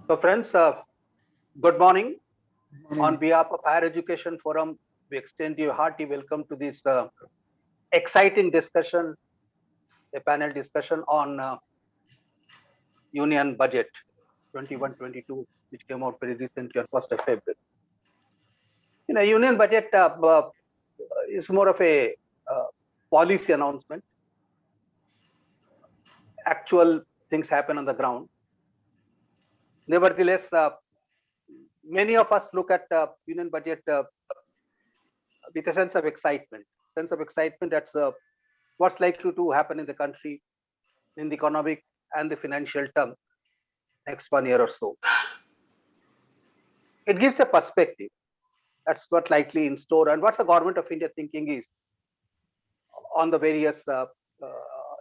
So friends, good morning. On behalf of Higher Education Forum, we extend you a hearty welcome to this exciting discussion, a panel discussion on Union Budget 21-22, which came out very recently on 1st of February. Union Budget is more of a policy announcement. Actual things happen on the ground. Nevertheless, many of us look at Union Budget with a sense of excitement. That's what's likely to happen in the country in the economic and the financial term next 1 year or so. It gives a perspective. That's what likely in store, and what the government of India thinking is on the various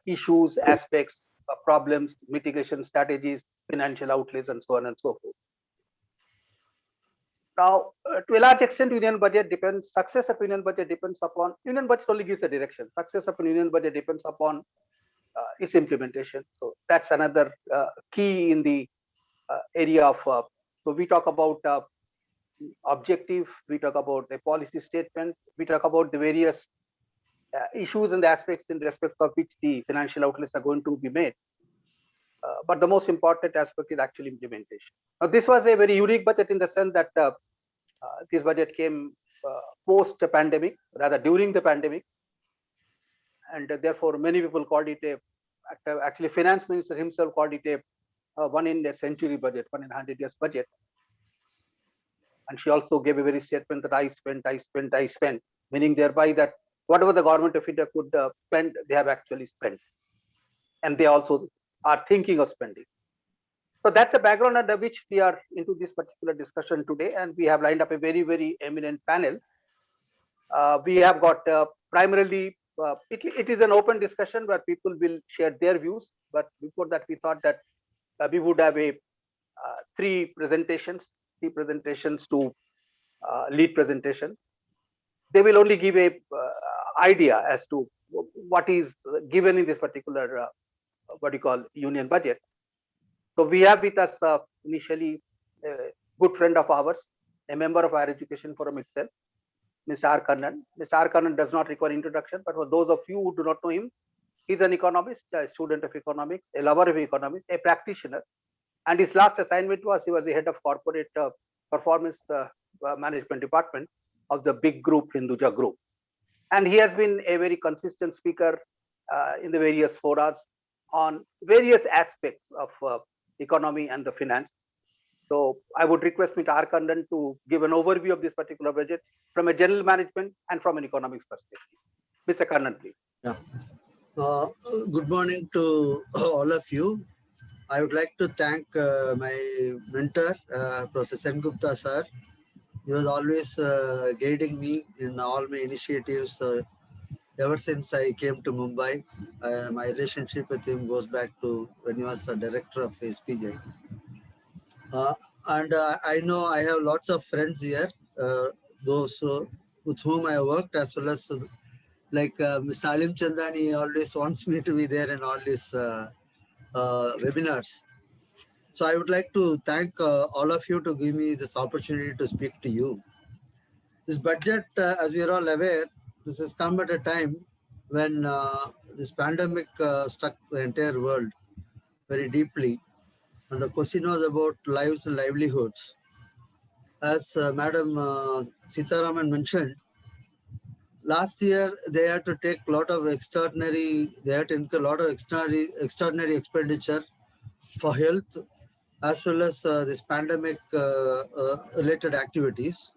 issues, aspects, problems, mitigation strategies, financial outlays, and so on and so forth. Now, to a large extent, success of Union Budget depends upon, Union Budget only gives the direction. Success of a Union Budget depends upon its implementation. So that's another key in the area of, so we talk about objective, we talk about a policy statement, we talk about the various issues and the aspects in respect of which the financial outlays are going to be made. But the most important aspect is actually implementation. Now, this was a very unique budget in the sense that this budget came post-pandemic, rather during the pandemic, and therefore many people called it actually Finance Minister himself called it a one in a century budget, 1 in 100 years budget. And she also gave a very statement that I spent, meaning thereby that whatever the government of India could spend, they have actually spent. And they also are thinking of spending. So that's the background under which we are into this particular discussion today. And we have lined up a very, very eminent panel. We have got primarily, it is an open discussion where people will share their views. But before that, we thought that we would have three presentations to lead presentations. They will only give a idea as to what is given in this particular what you call Union Budget. So we have with us initially a good friend of ours, a member of Higher Education Forum itself, Mr. R. Kannan. Mr. R. Kannan does not require introduction, but for those of you who do not know him, he's an economist, a student of economics, a lover of economics, a practitioner. And his last assignment was he was the head of corporate performance management department of the big group, Hinduja Group. And he has been a very consistent speaker in the various forums on various aspects of economy and the finance. So I would request Mr. R. Kannan to give an overview of this particular budget from a general management and from an economics perspective. Mr. Kannan, please. Yeah. Good morning to all of you. I would like to thank my mentor, Professor Sengupta sir. He was always guiding me in all my initiatives ever since I came to Mumbai. My relationship with him goes back to when he was a director of SPJ. And I know I have lots of friends here, those with whom I worked, as well as like Mr. Alim Chandani always wants me to be there in all these webinars. So I would like to thank all of you to give me this opportunity to speak to you. This budget, as we are all aware, this has come at a time when this pandemic struck the entire world very deeply. And the question was about lives and livelihoods. As Madam Sitaraman mentioned, last year they had to take a lot of extraordinary expenditure for health, as well as this pandemic related activities.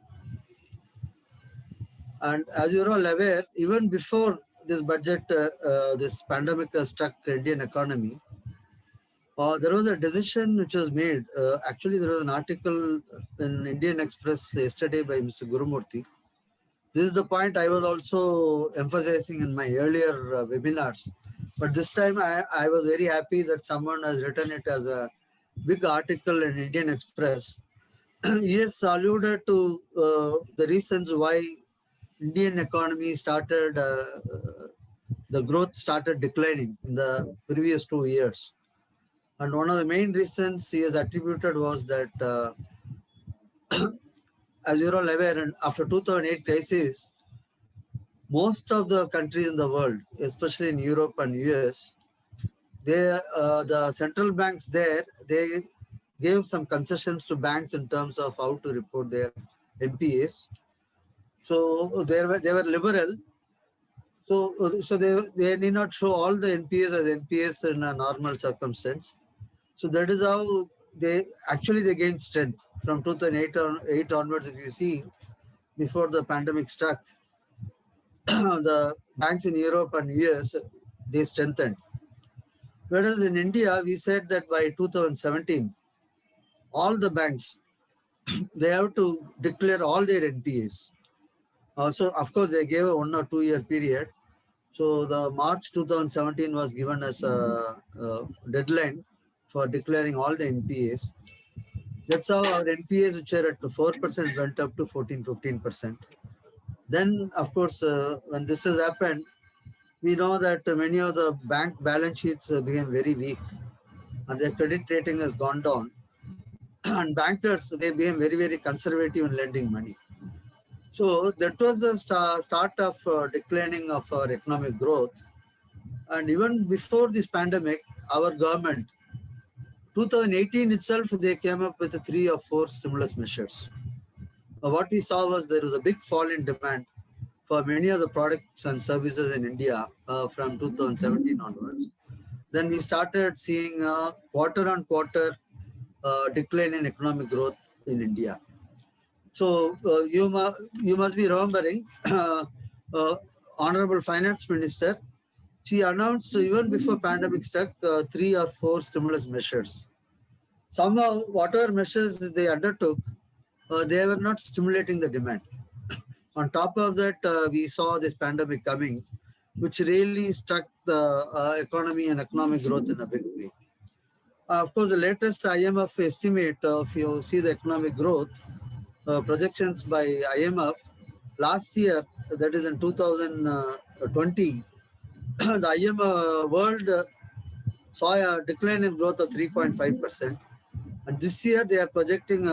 And as you're all aware, even before this budget, this pandemic struck Indian economy, there was a decision which was made. Actually, there was an article in Indian Express yesterday by Mr. Gurumurthy. This is the point I was also emphasizing in my earlier webinars. But this time I was very happy that someone has written it as a big article in Indian Express. He has alluded to the reasons why Indian economy started, the growth started declining in the previous 2 years. And one of the main reasons he has attributed was that, as you're all aware, and after 2008 crisis, most of the countries in the world, especially in Europe and US, the central banks there, they gave some concessions to banks in terms of how to report their NPAs. So they were liberal. So they need not show all the NPAs as NPAs in a normal circumstance. So that is how they gained strength from 2008 onwards. If you see, before the pandemic struck, the banks in Europe and US, they strengthened. Whereas in India, we said that by 2017, all the banks, they have to declare all their NPAs. So of course, they gave a 1 or 2 year period. So the March 2017 was given as a deadline for declaring all the NPAs. That's how our NPAs, which are at 4%, went up to 14-15%. Then, of course, when this has happened, we know that many of the bank balance sheets became very weak and their credit rating has gone down. And bankers, they became very, very conservative in lending money. So that was the start of declining of our economic growth. And even before this pandemic, our government, 2018 itself, they came up with 3 or 4 stimulus measures. What we saw was there was a big fall in demand for many of the products and services in India from 2017 onwards. Then we started seeing quarter on quarter decline in economic growth in India. So you must be remembering, Honorable Finance Minister, she announced even before pandemic struck 3 or 4 stimulus measures. Somehow, whatever measures they undertook, they were not stimulating the demand. On top of that, we saw this pandemic coming, which really struck the economy and economic growth in a big way. Of course, the latest IMF estimate, if you see the economic growth projections by IMF, last year, that is in 2020, the IMF world saw a decline in growth of 3.5%. And this year, they are projecting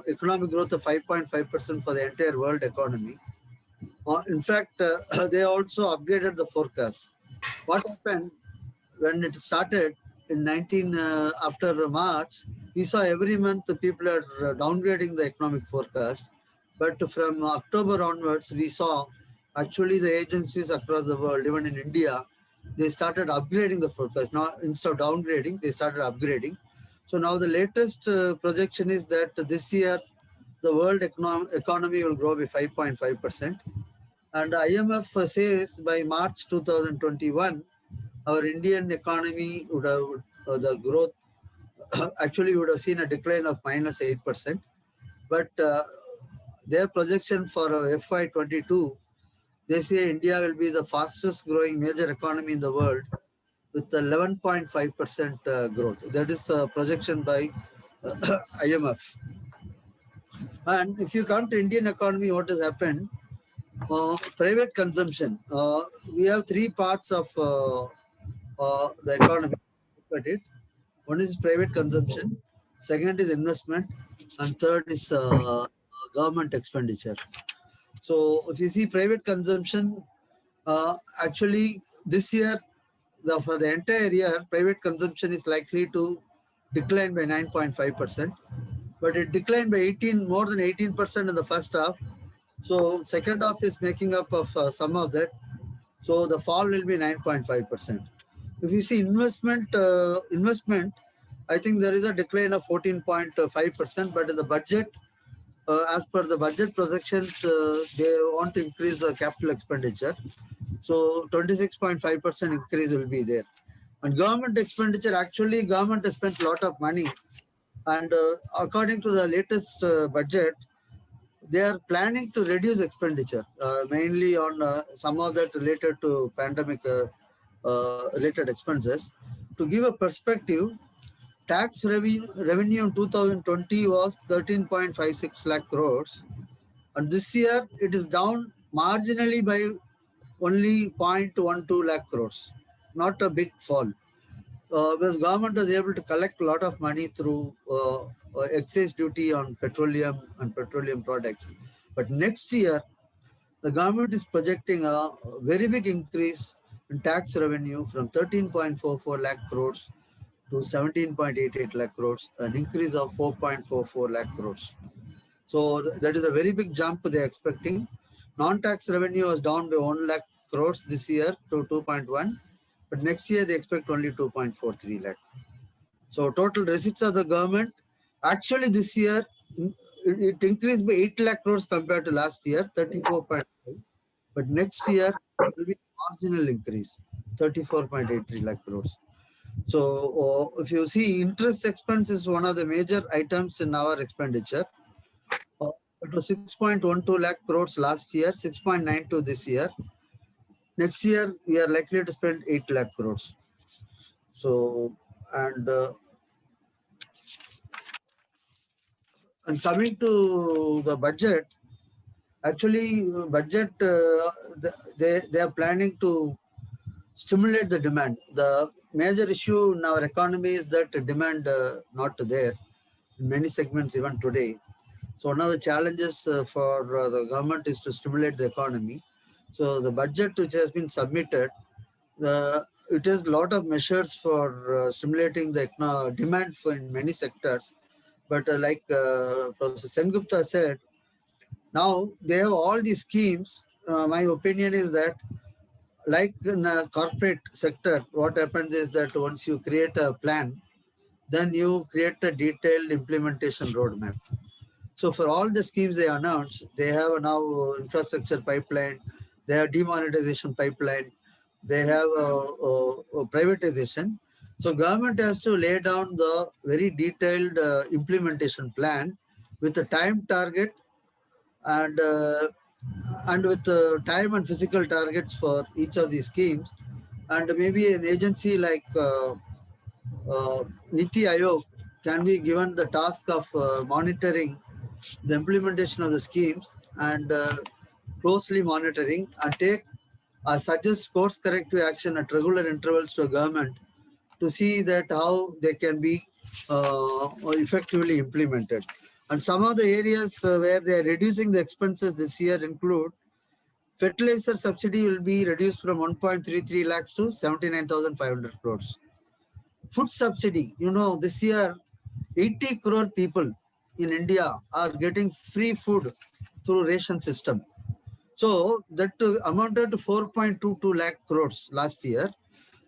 economic growth of 5.5% for the entire world economy. In fact, they also upgraded the forecast. What happened when it started in after March, we saw every month the people are downgrading the economic forecast. But from October onwards, we saw actually the agencies across the world, even in India, they started upgrading the forecast. Now, instead of downgrading, they started upgrading. So now the latest projection is that this year, the world economy will grow by 5.5%. And IMF says by March 2021, our Indian economy would have, the growth actually would have seen a decline of -8%. But their projection for FY22, they say India will be the fastest growing major economy in the world with 11.5% growth. That is the projection by IMF. And if you come to Indian economy, what has happened? Private consumption. We have 3 parts of the economy. Look at it. One is private consumption, second is investment, and third is government expenditure. So if you see private consumption, actually this year, for the entire year, private consumption is likely to decline by 9.5%, but it declined by more than 18% in the first half. So second half is making up of some of that. So the fall will be 9.5%. If you see investment, I think there is a decline of 14.5%, but in the budget, as per the budget projections, they want to increase the capital expenditure. So 26.5% increase will be there. And government expenditure, actually government has spent a lot of money. And according to the latest budget, they are planning to reduce expenditure, mainly on some of that related to pandemic related expenses. To give a perspective, tax revenue in 2020 was 13.56 lakh crores. And this year, it is down marginally by only 0.12 lakh crores. Not a big fall. because government was able to collect a lot of money through excise duty on petroleum and petroleum products. But next year, the government is projecting a very big increase in tax revenue from 13.44 lakh crores to 17.88 lakh crores, an increase of 4.44 lakh crores. So that is a very big jump they're expecting. Non-tax revenue was down by 1 lakh crores this year to 2.1, but next year they expect only 2.43 lakh. So total receipts of the government, actually this year, it increased by 8 lakh crores compared to last year, 34.5. But next year, it will be marginal increase, 34.83 lakh crores. So if you see, interest expense is one of the major items in our expenditure. It was 6.12 lakh crores last year, 6.92 this year. Next year, we are likely to spend 8 lakh crores. So, and coming to the budget, actually, budget, they are planning to stimulate the demand. The major issue in our economy is that demand not there in many segments even today. So one of the challenges for the government is to stimulate the economy. So the budget which has been submitted, it has a lot of measures for stimulating the demand for in many sectors. But like Professor Sengupta said, now they have all these schemes. My opinion is that, like in a corporate sector, what happens is that once you create a plan, then you create a detailed implementation roadmap. So for all the schemes they announced, they have now infrastructure pipeline, they have demonetization pipeline, they have privatization. So government has to lay down the very detailed implementation plan with the time target and with time and physical targets for each of these schemes. And maybe an agency like Niti Aayog can be given the task of monitoring the implementation of the schemes and closely monitoring and take suggest course corrective action at regular intervals to government to see that how they can be effectively implemented. And some of the areas where they are reducing the expenses this year include fertilizer subsidy will be reduced from 1.33 lakhs to 79,500 crores. Food subsidy, this year 80 crore people in India are getting free food through ration system. So that amounted to 4.22 lakh crores last year.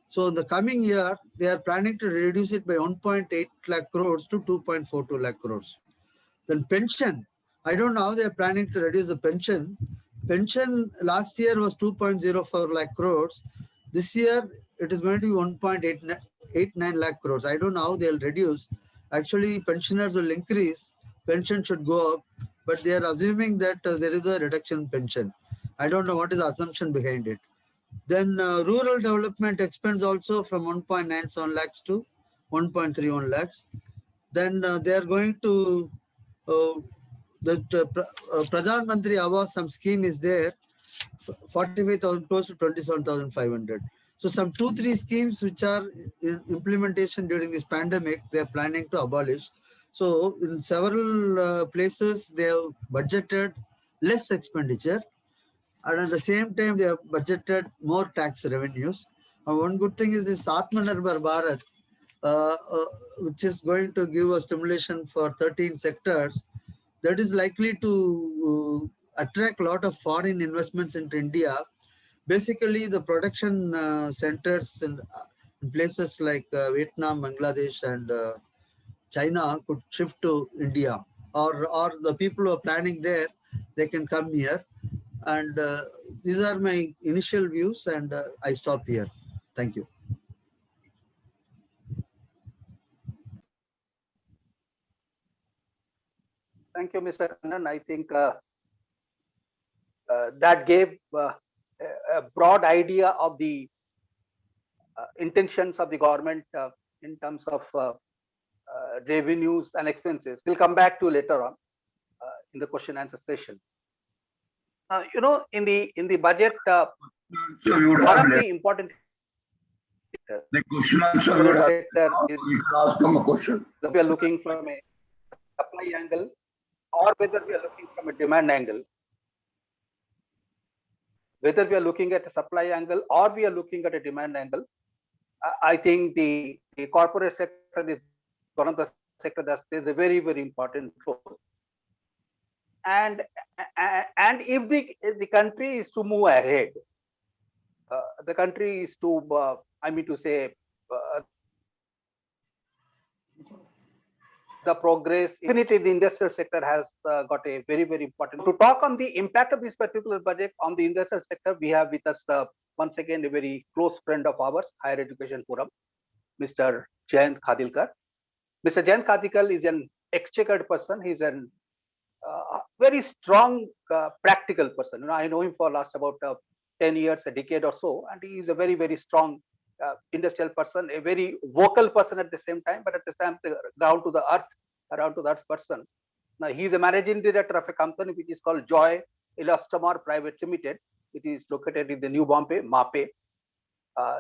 So in the coming year, they are planning to reduce it by 1.8 lakh crores to 2.42 lakh crores. Then pension, I don't know how they are planning to reduce the pension. Pension last year was 2.04 lakh crores. This year, it is going to be 1.89 lakh crores. I don't know how they'll reduce. Actually, pensioners will increase. Pension should go up, but they are assuming that there is a reduction in pension. I don't know what is the assumption behind it. Then rural development expense also from 1.97 lakhs to 1.31 lakhs. Then they are going to the Pradhan Mantri Awas, some scheme is there, 45,000 close to 27,500. So some 2-3 schemes which are in implementation during this pandemic, they are planning to abolish. So in several places, they have budgeted less expenditure, and at the same time, they have budgeted more tax revenues. One good thing is this Atmanirbhar Bharat, which is going to give a stimulation for 13 sectors, that is likely to attract a lot of foreign investments into India. Basically, the production centers in places like Vietnam, Bangladesh, and China could shift to India, or the people who are planning there, they can come here. And these are my initial views, and I stop here. Thank you. Thank you, Mr. Kannan. I think that gave a broad idea of the intentions of the government in terms of revenues and expenses. We'll come back to later on in the question answer session. In the budget, So you would one have of the important sector. The question answer would Corporate have sector is, you can ask him a question. we are looking from a supply angle or whether we are looking from a demand angle. Whether we are looking at a supply angle or we are looking at a demand angle, I think the corporate sector is one of the sector that plays a very, very important role. And if the country is to move ahead, the country is to, I mean to say, the progress, definitely the industrial sector has got a very, very important. To talk on the impact of this particular budget on the industrial sector, we have with us once again a very close friend of ours, Higher Education Forum, Mr. Jayant Khadilkar. Mr. Jayant Khadilkar is an exchequered person. He's a very strong practical person. I know him for last about 10 years, a decade or so, and he is a very, very strong industrial person, a very vocal person at the same time, but at the same time down to the earth person. Now he is a managing director of a company which is called Joy Elastomar Private Limited. It is located in the New Bombay, MAPE.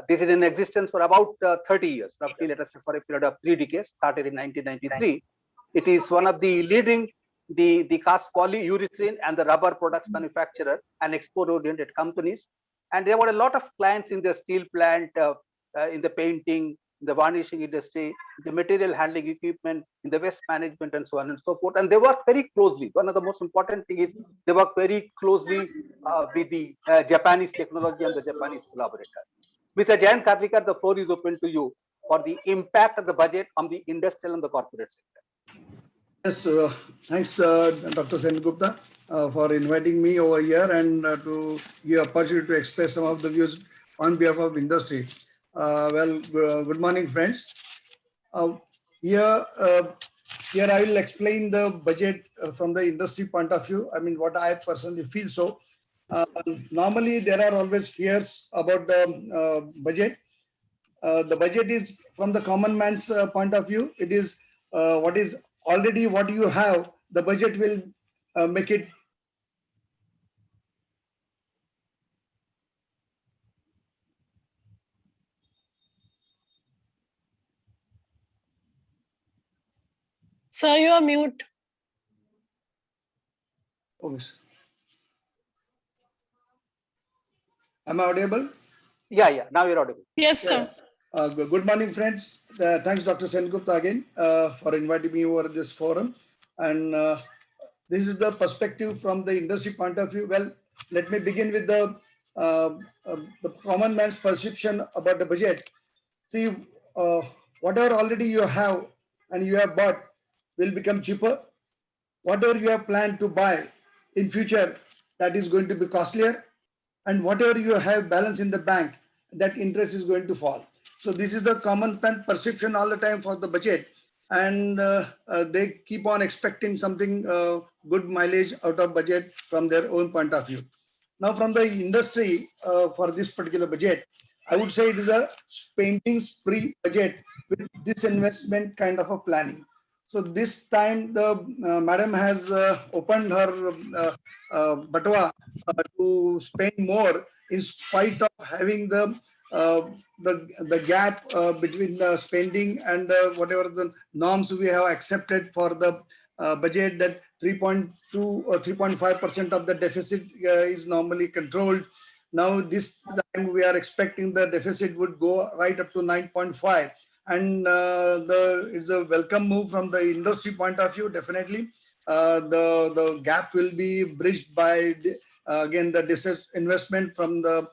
This is in existence for about 30 years, roughly, let us say for a period of 3 decades, started in 1993. It is one of the leading the cast polyurethane and the rubber products manufacturer and export-oriented companies. And there were a lot of clients in the steel plant, in the painting, the varnishing industry, the material handling equipment, in the waste management, and so on and so forth. And they work very closely. One of the most important things is they work very closely with the Japanese technology and the Japanese collaborator. Mr. Jayant Khadilkar, the floor is open to you for the impact of the budget on the industrial and the corporate sector. Yes, thanks, Dr. Sengupta, for inviting me over here and to give opportunity to express some of the views on behalf of industry. Good morning, friends. Here I will explain the budget from the industry point of view. I mean, what I personally feel so. Normally, there are always fears about the budget. The budget is from the common man's point of view. It is what is already what you have. The budget will make it. Sir, you are mute. Oh, am I audible? Yeah, now you're audible. Yes, sir. Good morning, friends. Thanks, Dr. Sengupta, again for inviting me over this forum. And this is the perspective from the industry point of view. Well, let me begin with the common man's perception about the budget. See, whatever already you have and you have bought will become cheaper. Whatever you have planned to buy in future, that is going to be costlier. And whatever you have balance in the bank, that interest is going to fall. So this is the common perception all the time for the budget. And they keep on expecting something good mileage out of budget from their own point of view. Now, from the industry for this particular budget, I would say it is a spending spree budget with disinvestment kind of a planning. So this time the madam has opened her batwa to spend more in spite of having the gap between the spending and whatever the norms we have accepted for the budget, that 3.2 or 3.5% of the deficit is normally controlled. Now this time we are expecting the deficit would go right up to 9.5. And it's a welcome move from the industry point of view. Definitely, the gap will be bridged by again the disinvestment from the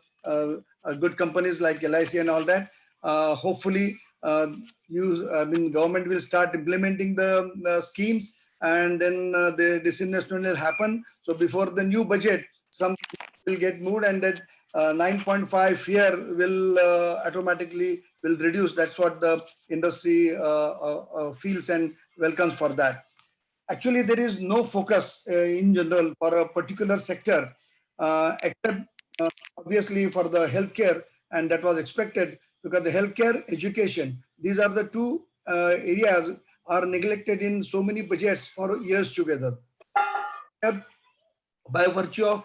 good companies like LIC and all that. Hopefully, government will start implementing the schemes, and then the disinvestment will happen. So before the new budget, some will get moved, and that 9.5 fear will automatically will reduce. That's what the industry feels and welcomes for that. Actually, there is no focus in general for a particular sector, except obviously for the healthcare, and that was expected because the healthcare, education, these are the two areas are neglected in so many budgets for years together. By virtue of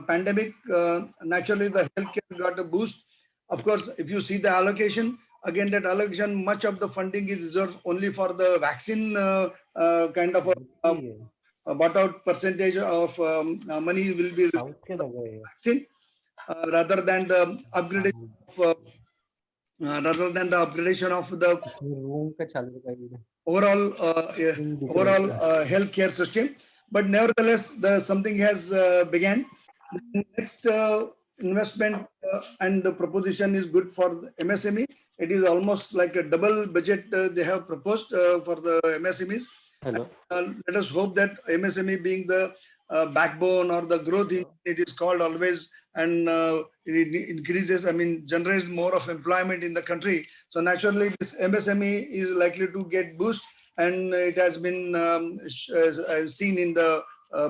pandemic, naturally the healthcare got a boost. Of course, if you see the allocation, again that allocation, much of the funding is reserved only for the vaccine kind of a bought out percentage of money will be reserved south के लगा है vaccine rather than the upgradation of the इसमें room का चालू कर दिया overall Screen दिख रहा है overall इसका। healthcare system. But nevertheless, something has began. The next investment and the proposition is good for the MSME. It is almost like a double budget they have proposed for the MSMEs. Hello Let us hope that MSME being the backbone or the growth, it is called always, and it increases, I mean, generates more of employment in the country. So naturally, this MSME is likely to get boost, and it has been seen in the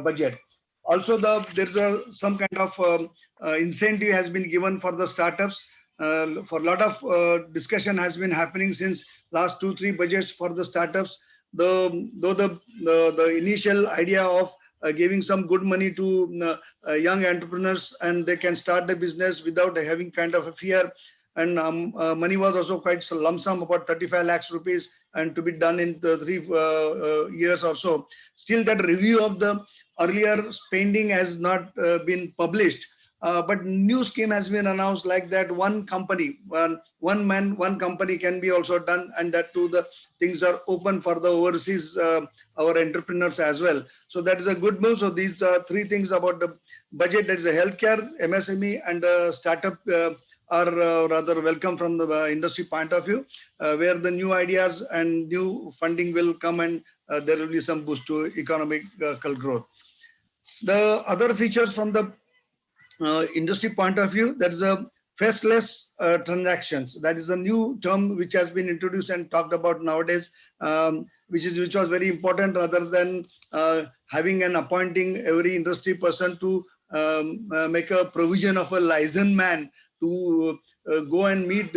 budget. Also, there's some kind of incentive has been given for the startups. For a lot of discussion has been happening since last 2-3 budgets for the startups. Though the initial idea of giving some good money to young entrepreneurs and they can start the business without having kind of a fear, and money was also quite lump sum, about 35 lakhs rupees, and to be done in the 3 years or so. Still, that review of the earlier spending has not been published. But new scheme has been announced like that one company, one man, one company can be also done, and that too the things are open for the overseas our entrepreneurs as well. So that is a good move. So these are 3 things about the budget. That is a healthcare, MSME, and startup are rather welcome from the industry point of view, where the new ideas and new funding will come, and there will be some boost to economical growth. The other features from the industry point of view, that is a faceless transactions. That is the new term which has been introduced and talked about nowadays, which was very important, rather than having and appointing every industry person to make a provision of a licensed man to go and meet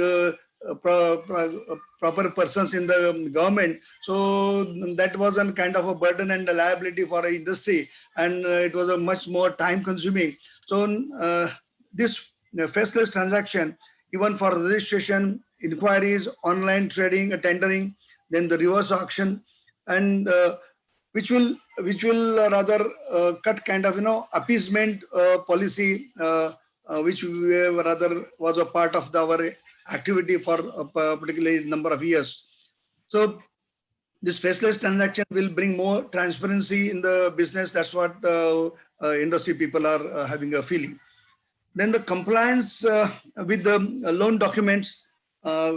proper persons in the government. So that was a kind of a burden and a liability for an industry, and it was a much more time consuming. So this faceless transaction, even for registration, inquiries, online trading, tendering, then the reverse auction, and which will rather cut kind of appeasement policy, which we rather was a part of our activity for a particular number of years. So this faceless transaction will bring more transparency in the business. That's what industry people are having a feeling. Then the compliance with the loan documents,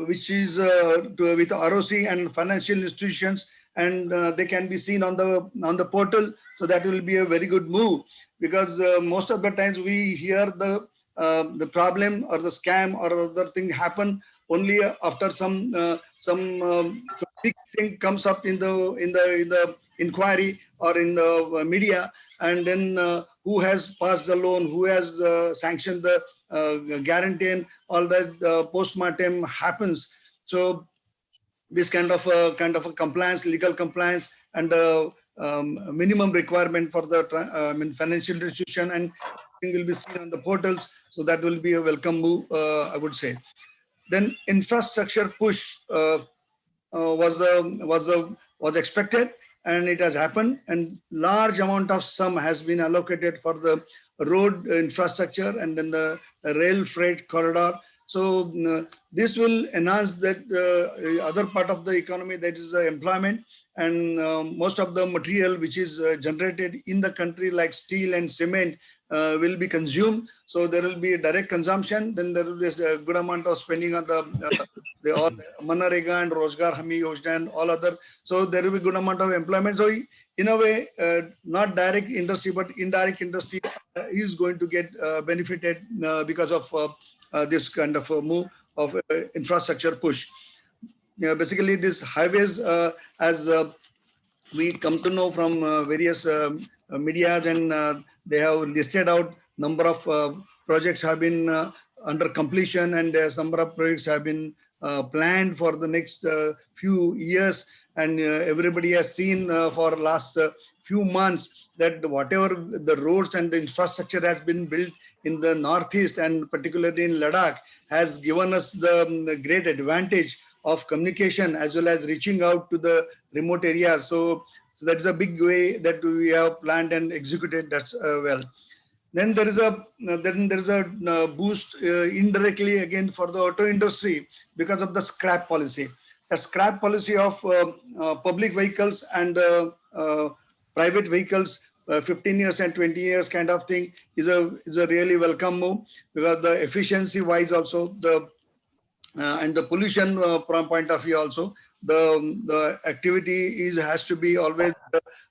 which is with ROC and financial institutions, and they can be seen on the portal. So that will be a very good move, because most of the times we hear the problem or the scam or other thing happen only after some big thing comes up in the inquiry or in the media, and then who has passed the loan, who has sanctioned the guarantee, all that post-mortem happens. So this kind of a compliance, legal compliance, and minimum requirement for the financial institution, and will be seen on the portals. So that will be a welcome move, I would say. Then infrastructure push was expected, and it has happened, and large amount of sum has been allocated for the road infrastructure and then the rail freight corridor. So this will enhance that other part of the economy, that is employment, and most of the material which is generated in the country like steel and cement will be consumed. So there will be a direct consumption. Then there will be a good amount of spending on the all Manarega and Rozgar Hami Yojana and all other. So there will be good amount of employment. So in a way, not direct industry, but indirect industry is going to get benefited because of this kind of a move of infrastructure push. Basically, this highways, as we come to know from various medias, and they have listed out number of projects have been under completion, and number of projects have been planned for the next few years. and everybody has seen for last few months that whatever the roads and the infrastructure has been built in the northeast and particularly in Ladakh has given us the great advantage of communication as well as reaching out to the remote areas. So that's a big way that we have planned and executed that well. Then there is a boost indirectly again for the auto industry because of the scrap policy. The scrap policy of public vehicles and private vehicles, 15 years and 20 years kind of thing is a really welcome move, because the efficiency wise also the and the pollution from point of view also the activity has to be always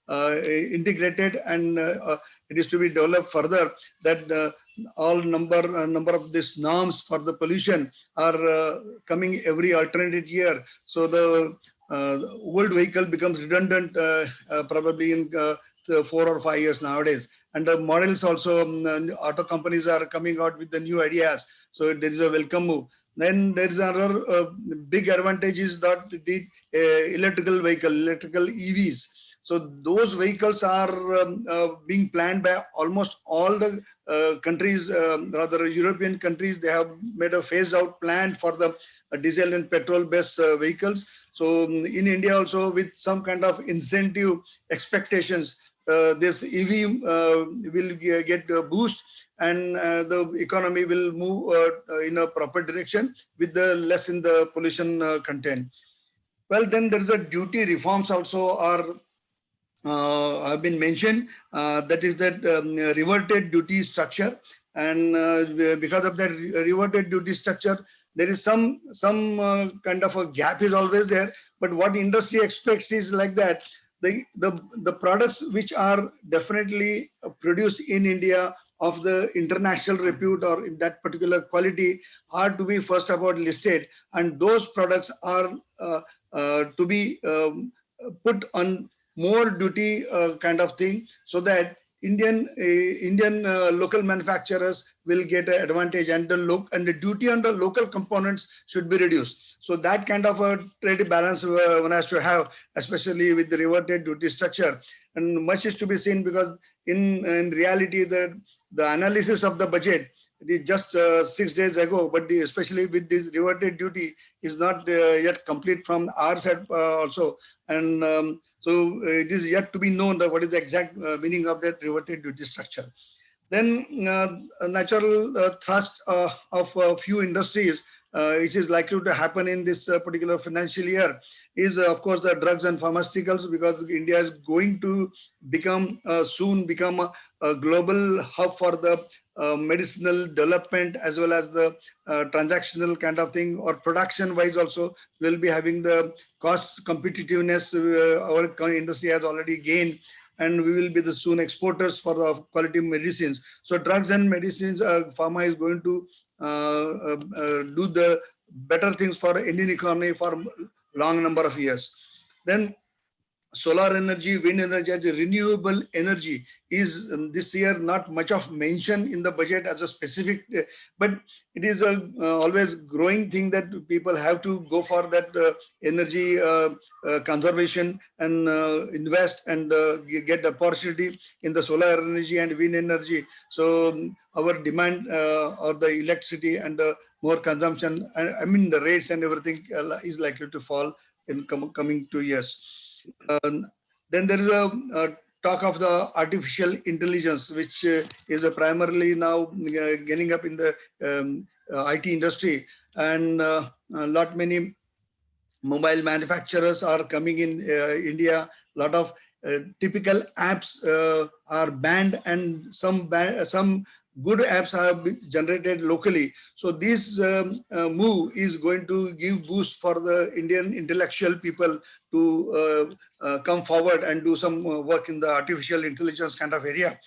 integrated, and it is to be developed further, that all number of these norms for the pollution are coming every alternate year. So the old vehicle becomes redundant probably in 4 or 5 years nowadays. And the models also, the auto companies are coming out with the new ideas. So there is a welcome move. Then there is another big advantage is that the electrical EVs. So those vehicles are being planned by almost all the countries, rather European countries. They have made a phase out plan for the diesel and petrol based vehicles. So in India also, with some kind of incentive expectations, this EV will get a boost, and the economy will move in a proper direction with the less in the pollution content. Well, then there is a duty reforms also are have been mentioned. That is that reverted duty structure, and because of that reverted duty structure, there is some kind of a gap is always there. But what industry expects is like that the products which are definitely produced in India of the international repute or in that particular quality are to be first about listed, and those products are to be put on more duty kind of thing, so that Indian local manufacturers will get an advantage, and the duty on the local components should be reduced. So that kind of a trade balance one has to have, especially with the reverted duty structure. And much is to be seen, because in reality the analysis of the budget, it is just 6 days ago, but especially with this reverted duty is not yet complete from our side also. And so it is yet to be known that what is the exact meaning of that reverted duty structure. Then a natural thrust of a few industries which is likely to happen in this particular financial year is of course the drugs and pharmaceuticals, because India is going to soon become a global hub for the medicinal development as well as the transactional kind of thing, or production wise also will be having the cost competitiveness our industry has already gained, and we will be the soon exporters for the quality medicines. So drugs and medicines, pharma is going to do the better things for Indian economy for long number of years. Then solar energy, wind energy as a renewable energy is this year not much of mention in the budget as a specific, but it is a always growing thing that people have to go for that energy conservation and invest and get the opportunity in the solar energy and wind energy. So our demand or the electricity and the more consumption, I mean the rates and everything is likely to fall in coming 2 years. Then there is a talk of the artificial intelligence, which is primarily now getting up in the IT industry, and many mobile manufacturers are coming in India. A lot of typical apps are banned, and some good apps have been generated locally. So this move is going to give boost for the Indian intellectual people to come forward and do some work in the artificial intelligence kind of area.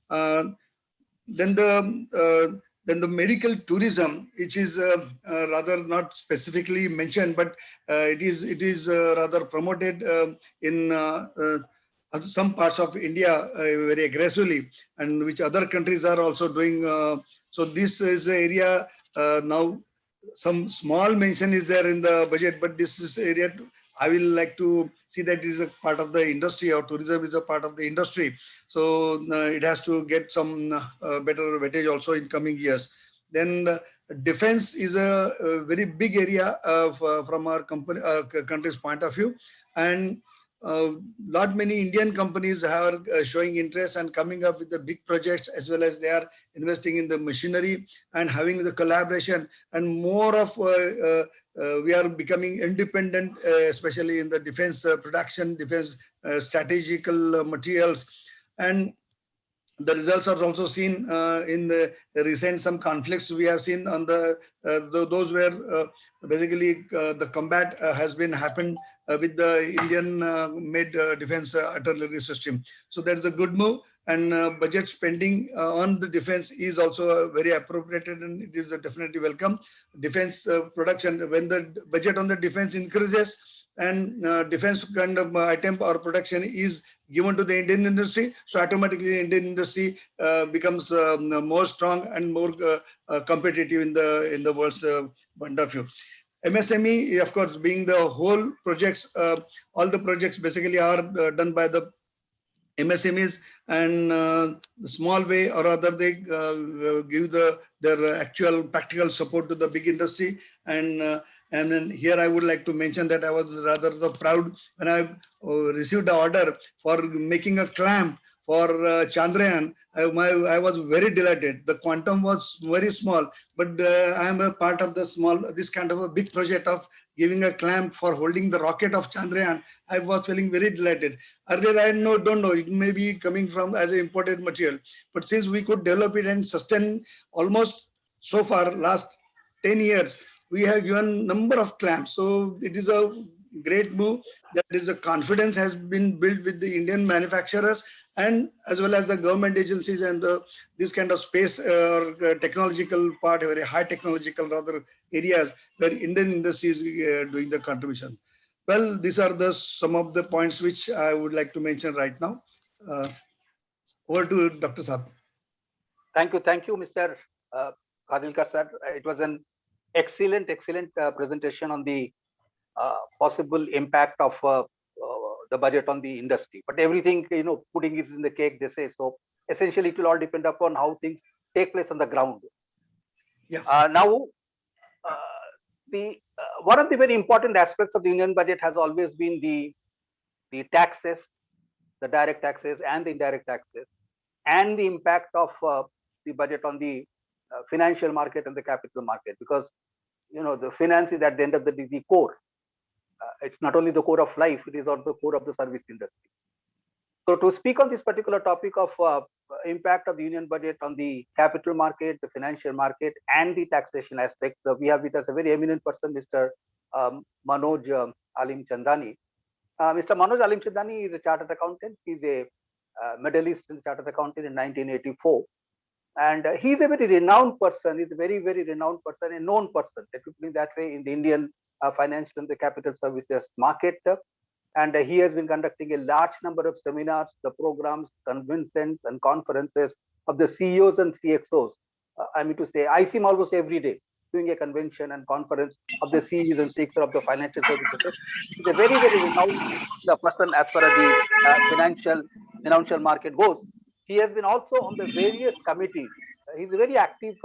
Then the medical tourism, which is rather not specifically mentioned, but it is rather promoted in some parts of India very aggressively, and which other countries are also doing. So this is an area now. Some small mention is there in the budget, but this is area I will like to see that it is a part of the industry, or tourism is a part of the industry. So it has to get some better weightage also in coming years. Then defense is a very big area of, from our country's point of view, and lot many Indian companies are showing interest and coming up with the big projects, as well as they are investing in the machinery and having the collaboration, and more of we are becoming independent, especially in the defense production, defense strategical materials. And the results are also seen in the recent some conflicts we have seen on the those where basically the combat has been happened with the Indian made defense artillery system. So that is a good move, and budget spending on the defense is also very appropriated, and it is definitely welcome. Defense production, when the budget on the defense increases, and defense kind of item or production is given to the Indian industry, so automatically Indian industry becomes more strong and more competitive in the world's point of view. MSME, of course, being the whole projects, all the projects basically are done by the MSMEs, and the small way or other they give their actual practical support to the big industry. And then here I would like to mention that I was rather proud when I received the order for making a clamp for Chandrayaan. I was very delighted. The quantum was very small, but I am a part of this kind of a big project of giving a clamp for holding the rocket of Chandrayaan. I was feeling very delighted. Earlier, I don't know, it may be coming from as an imported material, but since we could develop it and sustain almost so far last 10 years, we have given number of clamps. So it is a great move. That is a confidence has been built with the Indian manufacturers, and as well as the government agencies, and this kind of space or technological part, very high technological rather areas where Indian industry is doing the contribution. Well, these are some of the points which I would like to mention right now. Over to Dr. Saab. Thank you, Mr. Khadilkar sir. It was an excellent presentation on the possible impact of the budget on the industry. But everything, pudding is in the cake, they say. So essentially, it will all depend upon how things take place on the ground. Yeah. Now, the one of the very important aspects of the Union budget has always been the taxes, the direct taxes and the indirect taxes, and the impact of the budget on the financial market and the capital market, because the finance is at the end of the day the core. It's not only the core of life, it is also the core of the service industry. So to speak on this particular topic of impact of the Union budget on the capital market, the financial market, and the taxation aspect, we have with us a very eminent person, Mr. Manoj Alimchandani. Mr. Manoj Alimchandani is a chartered accountant. He's a medalist in chartered accountant in 1984. And he's a very renowned person. He's a very renowned person, a known person, let me put it that way, in the Indian financial and the capital services market. And he has been conducting a large number of seminars, the programs, conventions, and conferences of the CEOs and CXOs. I mean to say, I see him almost every day doing a convention and conference of the CEOs and CXOs of the financial services. He's a very renowned person as far as the financial market goes. He has been also on the various committees. He's a very active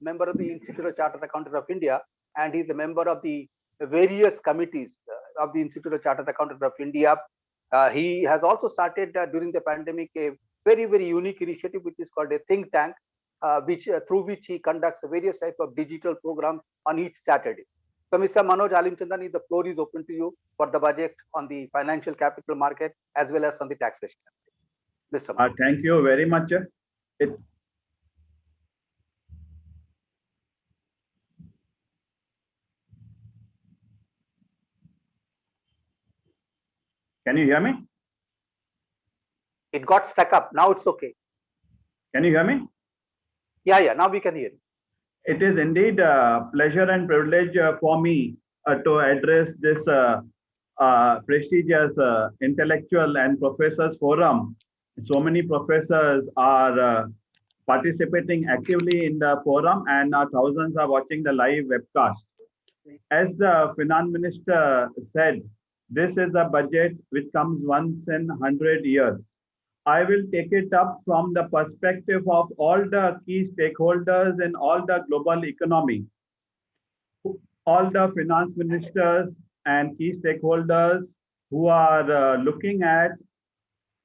member of the Institute of Chartered Accountants of India, and he's a member of the various committees of the Institute of Chartered Accountants of India. He has also started during the pandemic a very unique initiative, which is called a think tank, through which he conducts various types of digital programs on each Saturday. So, Mr. Manoj Alimchandani, the floor is open to you for the budget on the financial capital market as well as on the taxation. Mr. Manoj. Thank you very much. Can you hear me? It got stuck up. Now it's okay. Can you hear me? Yeah. Now we can hear you. It is indeed a pleasure and privilege for me to address this prestigious intellectual and professors forum. So many professors are participating actively in the forum, and thousands are watching the live webcast. as the finance minister said, this is a budget which comes once in 100 years. I will take it up from the perspective of all the key stakeholders in all the global economy. All the finance ministers and key stakeholders who are looking at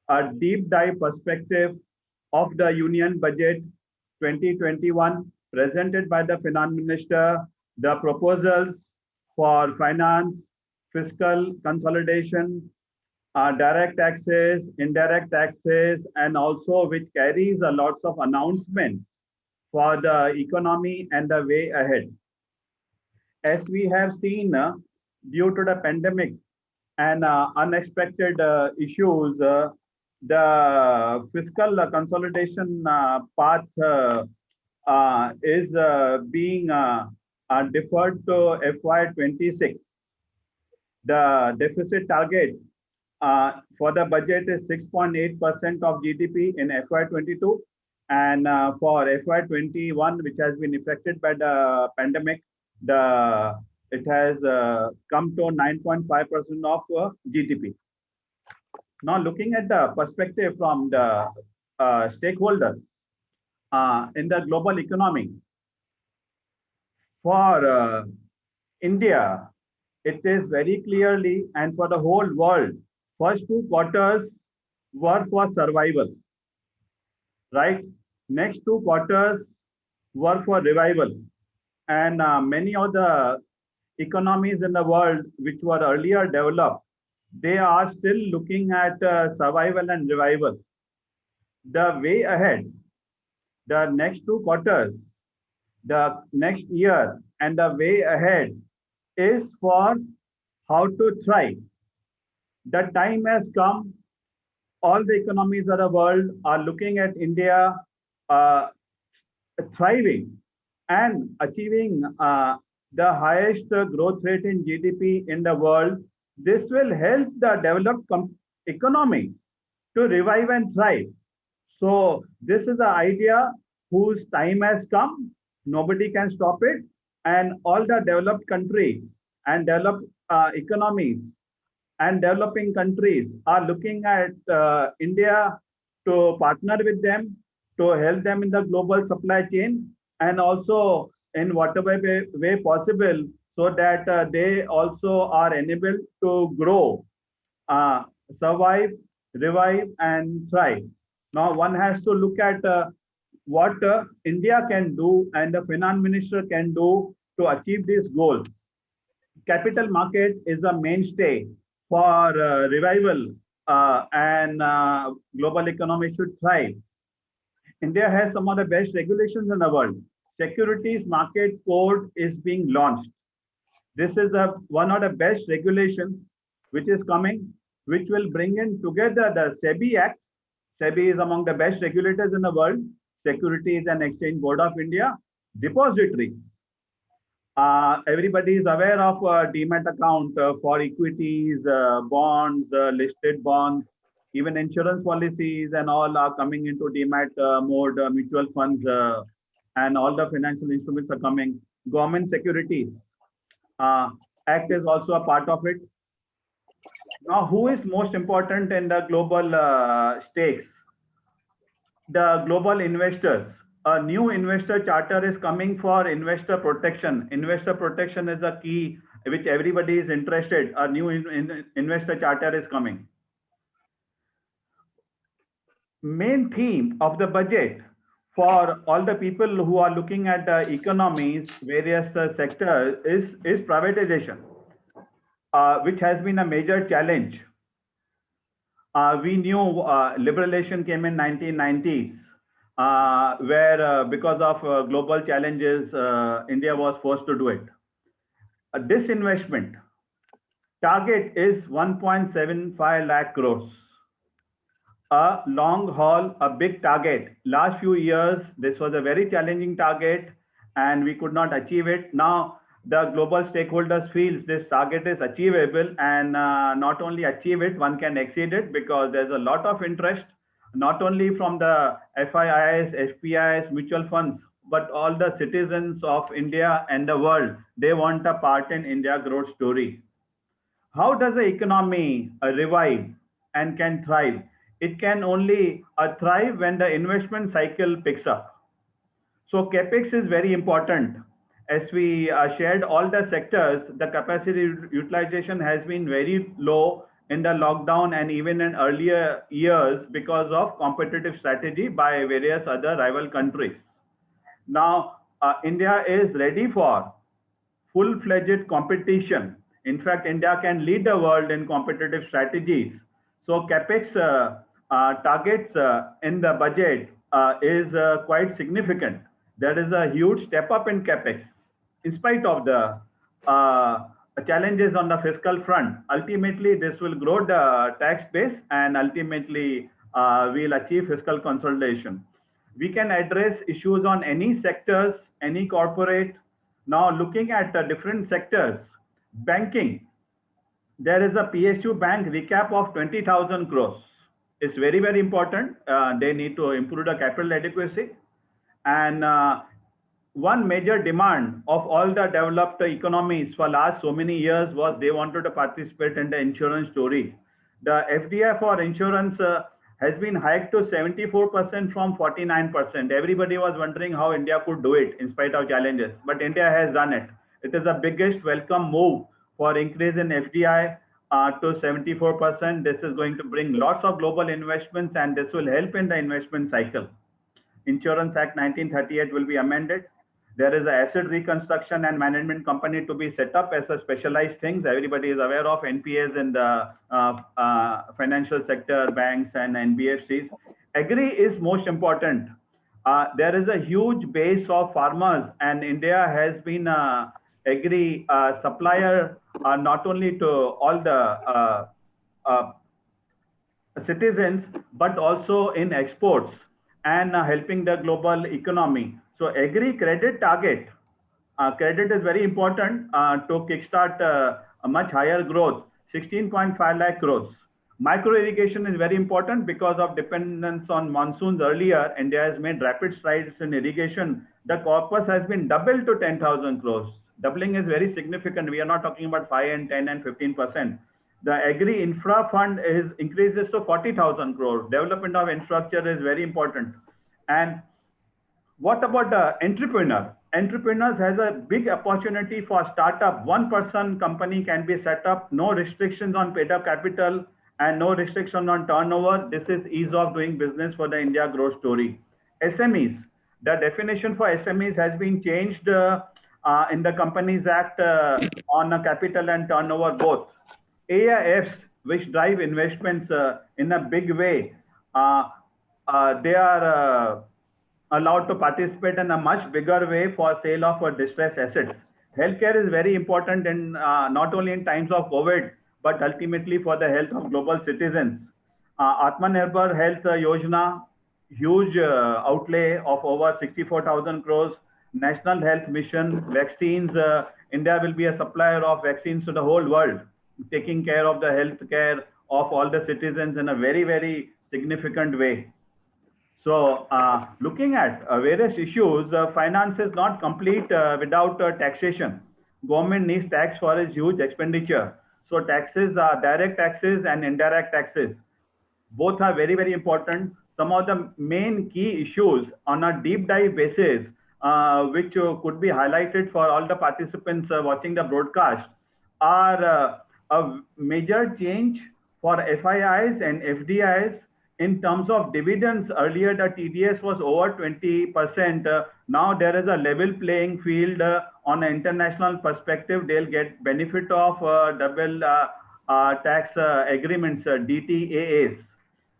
a deep dive perspective of the Union Budget 2021 presented by the finance minister, the proposals for finance, fiscal consolidation, direct taxes, indirect taxes, and also which carries a lots of announcements for the economy and the way ahead. As we have seen, due to the pandemic and unexpected issues, the fiscal consolidation path is being deferred to FY26. The deficit target for the budget is 6.8% of GDP in FY22, and for FY21, which has been affected by the pandemic, it has come to 9.5% of GDP. Now, looking at the perspective from the stakeholders in the global economy, for India, it is very clearly, and for the whole world, first 2 quarters were for survival, right? Next 2 quarters were for revival. And many of the economies in the world which were earlier developed, they are still looking at survival and revival. The way ahead, the next 2 quarters, the next year, and the way ahead is for how to thrive. The time has come. All the economies of the world are looking at India thriving and achieving the highest growth rate in GDP in the world. This will help the developed economy to revive and thrive. So this is the idea whose time has come. Nobody can stop it. And all the developed countries and developed economies and developing countries are looking at India to partner with them, to help them in the global supply chain, and also in whatever way possible, so that they also are enabled to grow, survive, revive, and thrive. Now, one has to look at what India can do and the finance minister can do to achieve these goals. Capital market is a mainstay for revival and global economy should thrive. India has some of the best regulations in the world. Securities Market Code is being launched. This is one of the best regulations which is coming, which will bring in together the SEBI Act. SEBI is among the best regulators in the world. Securities and Exchange Board of India, depository. Everybody is aware of Demat account for equities, bonds, listed bonds, even insurance policies and all are coming into Demat mode, mutual funds, and all the financial instruments are coming. Government Securities Act is also a part of it. Now, who is most important in the global stakes? The global investors. A new investor charter is coming for investor protection. Investor protection is a key which everybody is interested. A new investor charter is coming. Main theme of the budget for all the people who are looking at the economies, various sectors is privatization, which has been a major challenge. We knew liberalization came in 1990s, where because of global challenges, India was forced to do it. This investment target is 1.75 lakh crores. A long haul, a big target. Last few years, this was a very challenging target and we could not achieve it. Now, the global stakeholders feel this target is achievable, and not only achieve it, one can exceed it, because there's a lot of interest, not only from the FIIs, FPIs, mutual funds, but all the citizens of India and the world, they want a part in India growth story. How does the economy revive and can thrive? It can only thrive when the investment cycle picks up. So capex is very important. As we shared all the sectors, the capacity utilization has been very low in the lockdown and even in earlier years because of competitive strategy by various other rival countries. Now, India is ready for full-fledged competition. In fact, India can lead the world in competitive strategies. So capex targets in the budget is quite significant. There is a huge step up in capex in spite of the challenges on the fiscal front. Ultimately, this will grow the tax base and ultimately we'll achieve fiscal consolidation. We can address issues on any sectors, any corporate. Now looking at the different sectors, banking, there is a PSU bank recap of 20,000 crores. It's very, very important. They need to improve the capital adequacy. And one major demand of all the developed economies for last so many years was they wanted to participate in the insurance story. The FDI for insurance has been hiked to 74% from 49%. Everybody was wondering how India could do it in spite of challenges, but India has done it. It is the biggest welcome move for increase in FDI to 74%. This is going to bring lots of global investments and this will help in the investment cycle. Insurance Act 1938 will be amended. There is an asset reconstruction and management company to be set up as a specialized things. Everybody is aware of NPAs in the financial sector, banks and NBFCs. Agri is most important. There is a huge base of farmers and India has been agri supplier not only to all the citizens, but also in exports and helping the global economy. So agri credit target, credit is very important to kickstart a much higher growth, 16.5 lakh crores. Micro irrigation is very important because of dependence on monsoons earlier. India has made rapid strides in irrigation. The corpus has been doubled to 10,000 crores. Doubling is very significant. We are not talking about 5 and 10 and 15%. The agri infra fund increases to 40,000 crores. Development of infrastructure is very important. And what about the entrepreneur? Entrepreneurs has a big opportunity for startup. One-person company can be set up, no restrictions on paid-up capital and no restriction on turnover. This is ease of doing business for the India growth story. SMEs, the definition for SMEs has been changed in the Companies Act on capital and turnover both. AIFs, which drive investments in a big way, they are allowed to participate in a much bigger way for sale of distressed assets. Healthcare is very important in not only in times of COVID, but ultimately for the health of global citizens. Atmanirbhar Health Yojana, huge outlay of over 64,000 crores. National Health Mission, vaccines, India will be a supplier of vaccines to the whole world, taking care of the health care of all the citizens in a very, very significant way. So looking at various issues, finance is not complete without taxation. Government needs tax for its huge expenditure. So taxes are direct taxes and indirect taxes. Both are very, very important. Some of the main key issues on a deep dive basis, which could be highlighted for all the participants watching the broadcast, are a major change for FIIs and FDIs. In terms of dividends, earlier the TDS was over 20%. Now there is a level playing field on an international perspective. They'll get benefit of double tax agreements, DTAAs.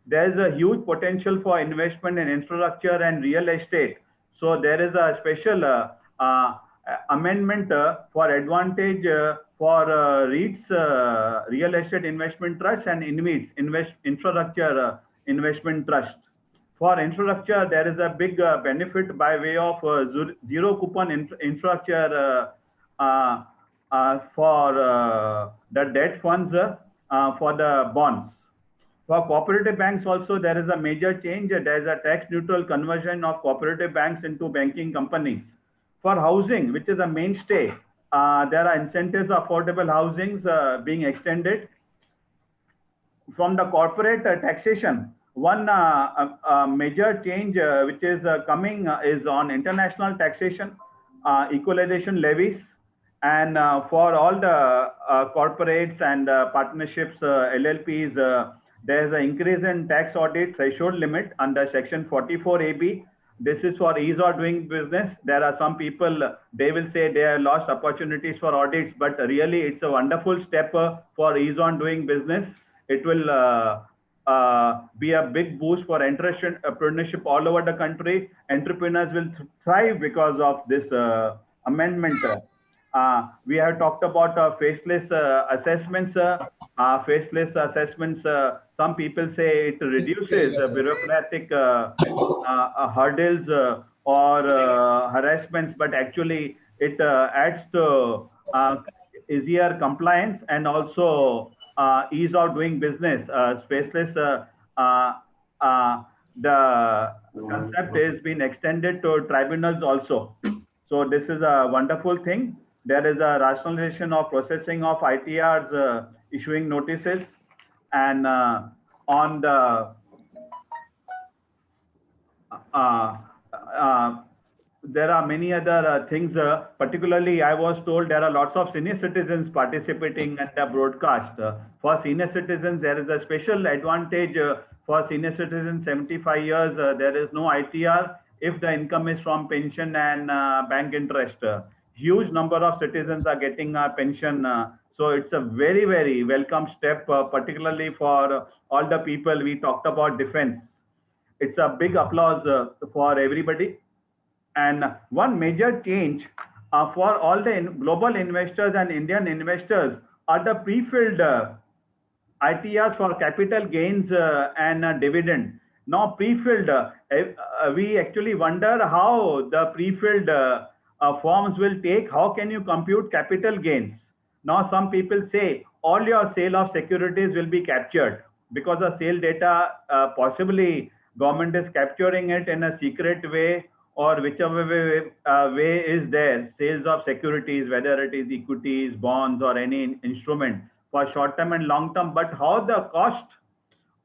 There is a huge potential for investment in infrastructure and real estate. So there is a special amendment for advantage for REITs, real estate investment trust, and InvITs, infrastructure investment trust. For infrastructure, there is a big benefit by way of zero coupon infrastructure for the debt funds for the bonds. For cooperative banks also, there is a major change. There is a tax neutral conversion of cooperative banks into banking companies. For housing, which is a mainstay, there are incentives of affordable housings being extended. From the corporate taxation, one major change which is coming is on international taxation, equalization levies, and for all the corporates and partnerships, LLPs, there is an increase in tax audit threshold limit under Section 44AB. This is for ease of doing business. There are some people, they will say they have lost opportunities for audits, but really it's a wonderful step for ease on doing business. It will be a big boost for entrepreneurship all over the country. Entrepreneurs will thrive because of this amendment. We have talked about faceless assessments. Faceless assessments, some people say it reduces bureaucratic hurdles or harassments, but actually it adds to easier compliance and also ease of doing business. Faceless, the concept has been extended to tribunals also. So this is a wonderful thing. There is a rationalization of processing of ITRs issuing notices, and on the there are many other things. Particularly, I was told there are lots of senior citizens participating at the broadcast. For senior citizens, there is a special advantage. For senior citizens 75 years, there is no ITR if the income is from pension and bank interest. Huge number of citizens are getting a pension. So it's a very, very welcome step, particularly for all the people. We talked about defense. It's a big applause for everybody. And one major change for all the global investors and Indian investors are the pre-filled ITRs for capital gains and dividend. Now pre-filled, we actually wonder how the pre-filled forms will take. How can you compute capital gains? Now some people say all your sale of securities will be captured because the sale data possibly government is capturing it in a secret way, or whichever way is there, sales of securities, whether it is equities, bonds, or any instrument for short term and long term. But how the cost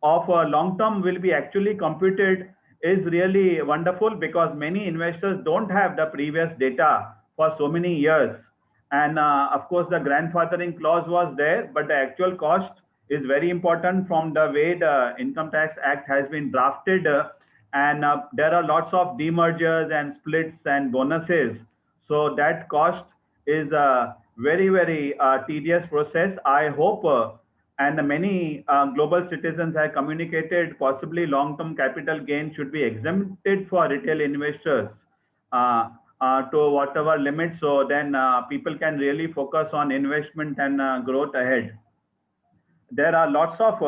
of long term will be actually computed is really wonderful, because many investors don't have the previous data for so many years. And of course, the grandfathering clause was there, but the actual cost is very important from the way the Income Tax Act has been drafted. And there are lots of demergers and splits and bonuses. So that cost is a very, very tedious process. I hope, and many global citizens have communicated, possibly long-term capital gains should be exempted for retail investors to whatever limit. So then people can really focus on investment and growth ahead. There are lots of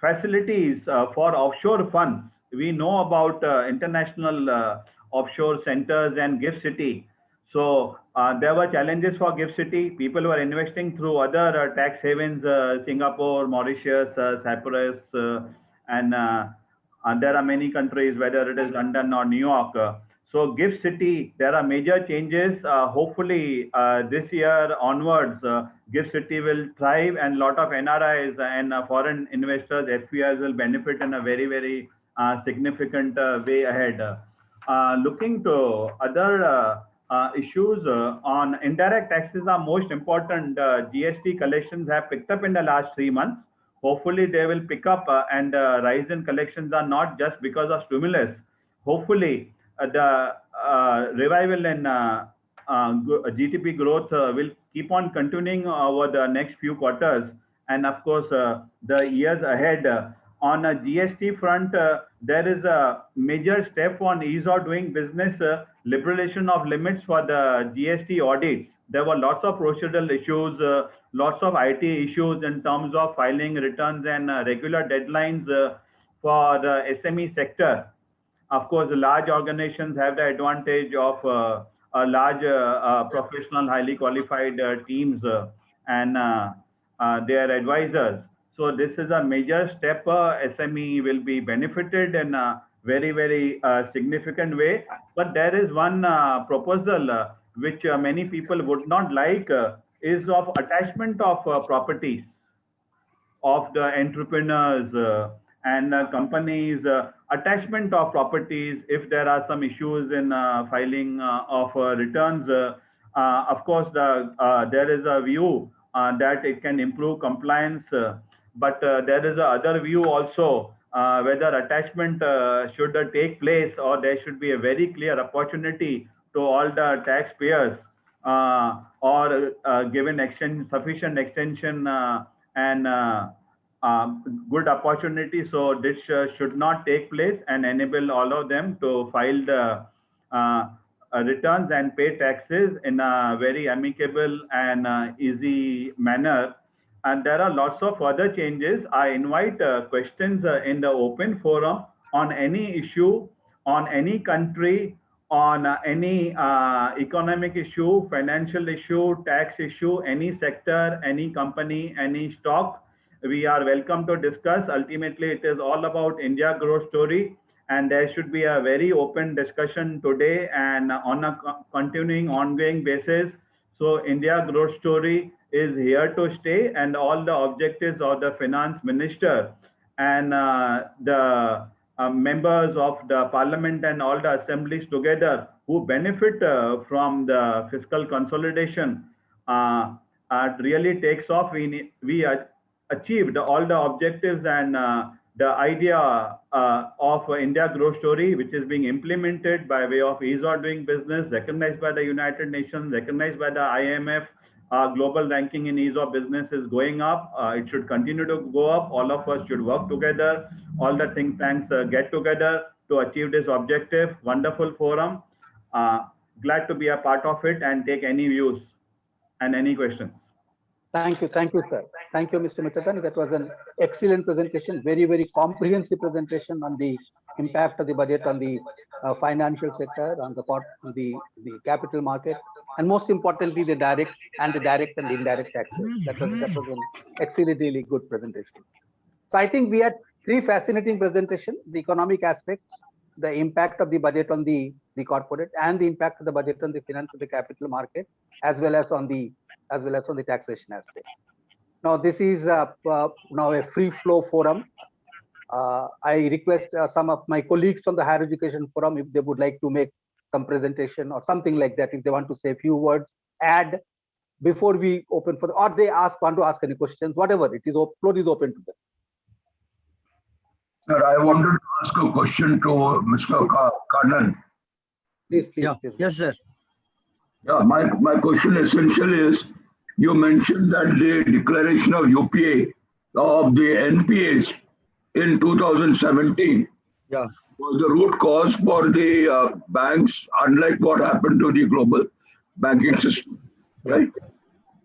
facilities for offshore funds. We know about international offshore centers and GIFT City. So there were challenges for GIFT City. People were investing through other tax havens, Singapore, Mauritius, Cyprus, and there are many countries, whether it is London or New York. So GIFT City, there are major changes. Hopefully this year onwards, GIFT City will thrive, and a lot of NRIs and foreign investors, FPIs will benefit in a very, very significant way ahead. Looking to other issues on indirect taxes are most important. GST collections have picked up in the last 3 months. Hopefully they will pick up, and rise in collections are not just because of stimulus. Hopefully the revival in GDP growth will keep on continuing over the next few quarters, and of course the years ahead. On a GST front, there is a major step on ease of doing business, liberalization of limits for the GST audits. There were lots of procedural issues, lots of IT issues in terms of filing returns and regular deadlines for the SME sector. Of course, the large organizations have the advantage of a large professional, highly qualified teams, and their advisors. So this is a major step. SME will be benefited in a very, very significant way. But there is one proposal which many people would not like is of attachment of properties of the entrepreneurs and companies, attachment of properties if there are some issues in filing of returns. Of course, there is a view that it can improve compliance, but there is a other view also whether attachment should take place or there should be a very clear opportunity to all the taxpayers or given sufficient extension and good opportunity. So this should not take place and enable all of them to file the returns and pay taxes in a very amicable and easy manner. And there are lots of other changes. I invite questions in the open forum on any issue, on any country, on any economic issue, financial issue, tax issue, any sector, any company, any stock. We are welcome to discuss. Ultimately, it is all about India growth story, and there should be a very open discussion today and on a continuing, ongoing basis. So India growth story is here to stay, and all the objectives of the finance minister and the members of the parliament and all the assemblies together who benefit from the fiscal consolidation really takes off. We achieved all the objectives and the idea of India growth story, which is being implemented by way of ease of doing business, recognized by the United Nations, recognized by the IMF. Global ranking in ease of business is going up. It should continue to go up. All of us should work together. All the think tanks get together to achieve this objective. Wonderful forum. Glad to be a part of it and take any views and any questions. Thank you, sir. Thank you, Mr. Mitterton. That was an excellent presentation, very, very comprehensive presentation on the impact of the budget on the financial sector, on the capital market, and most importantly, the direct and indirect taxes. That was an exceedingly good presentation. So I think we had three fascinating presentations: the economic aspects, the impact of the budget on the corporate, and the impact of the budget on the finance of the capital market, as well as on the taxation aspect. Now this is now a free flow forum. I request some of my colleagues from the higher education forum, if they would like to make some presentation or something like that, if they want to say a few words, add before we open for, or they want to ask any questions, whatever it is, floor is open to them. Sir, I wanted to ask a question to Mr. Kannan. Please. Yes, sir. Yeah, my question essentially is, you mentioned that the declaration of UPA of the NPAs in 2017 was the root cause for the banks, unlike what happened to the global banking system, right?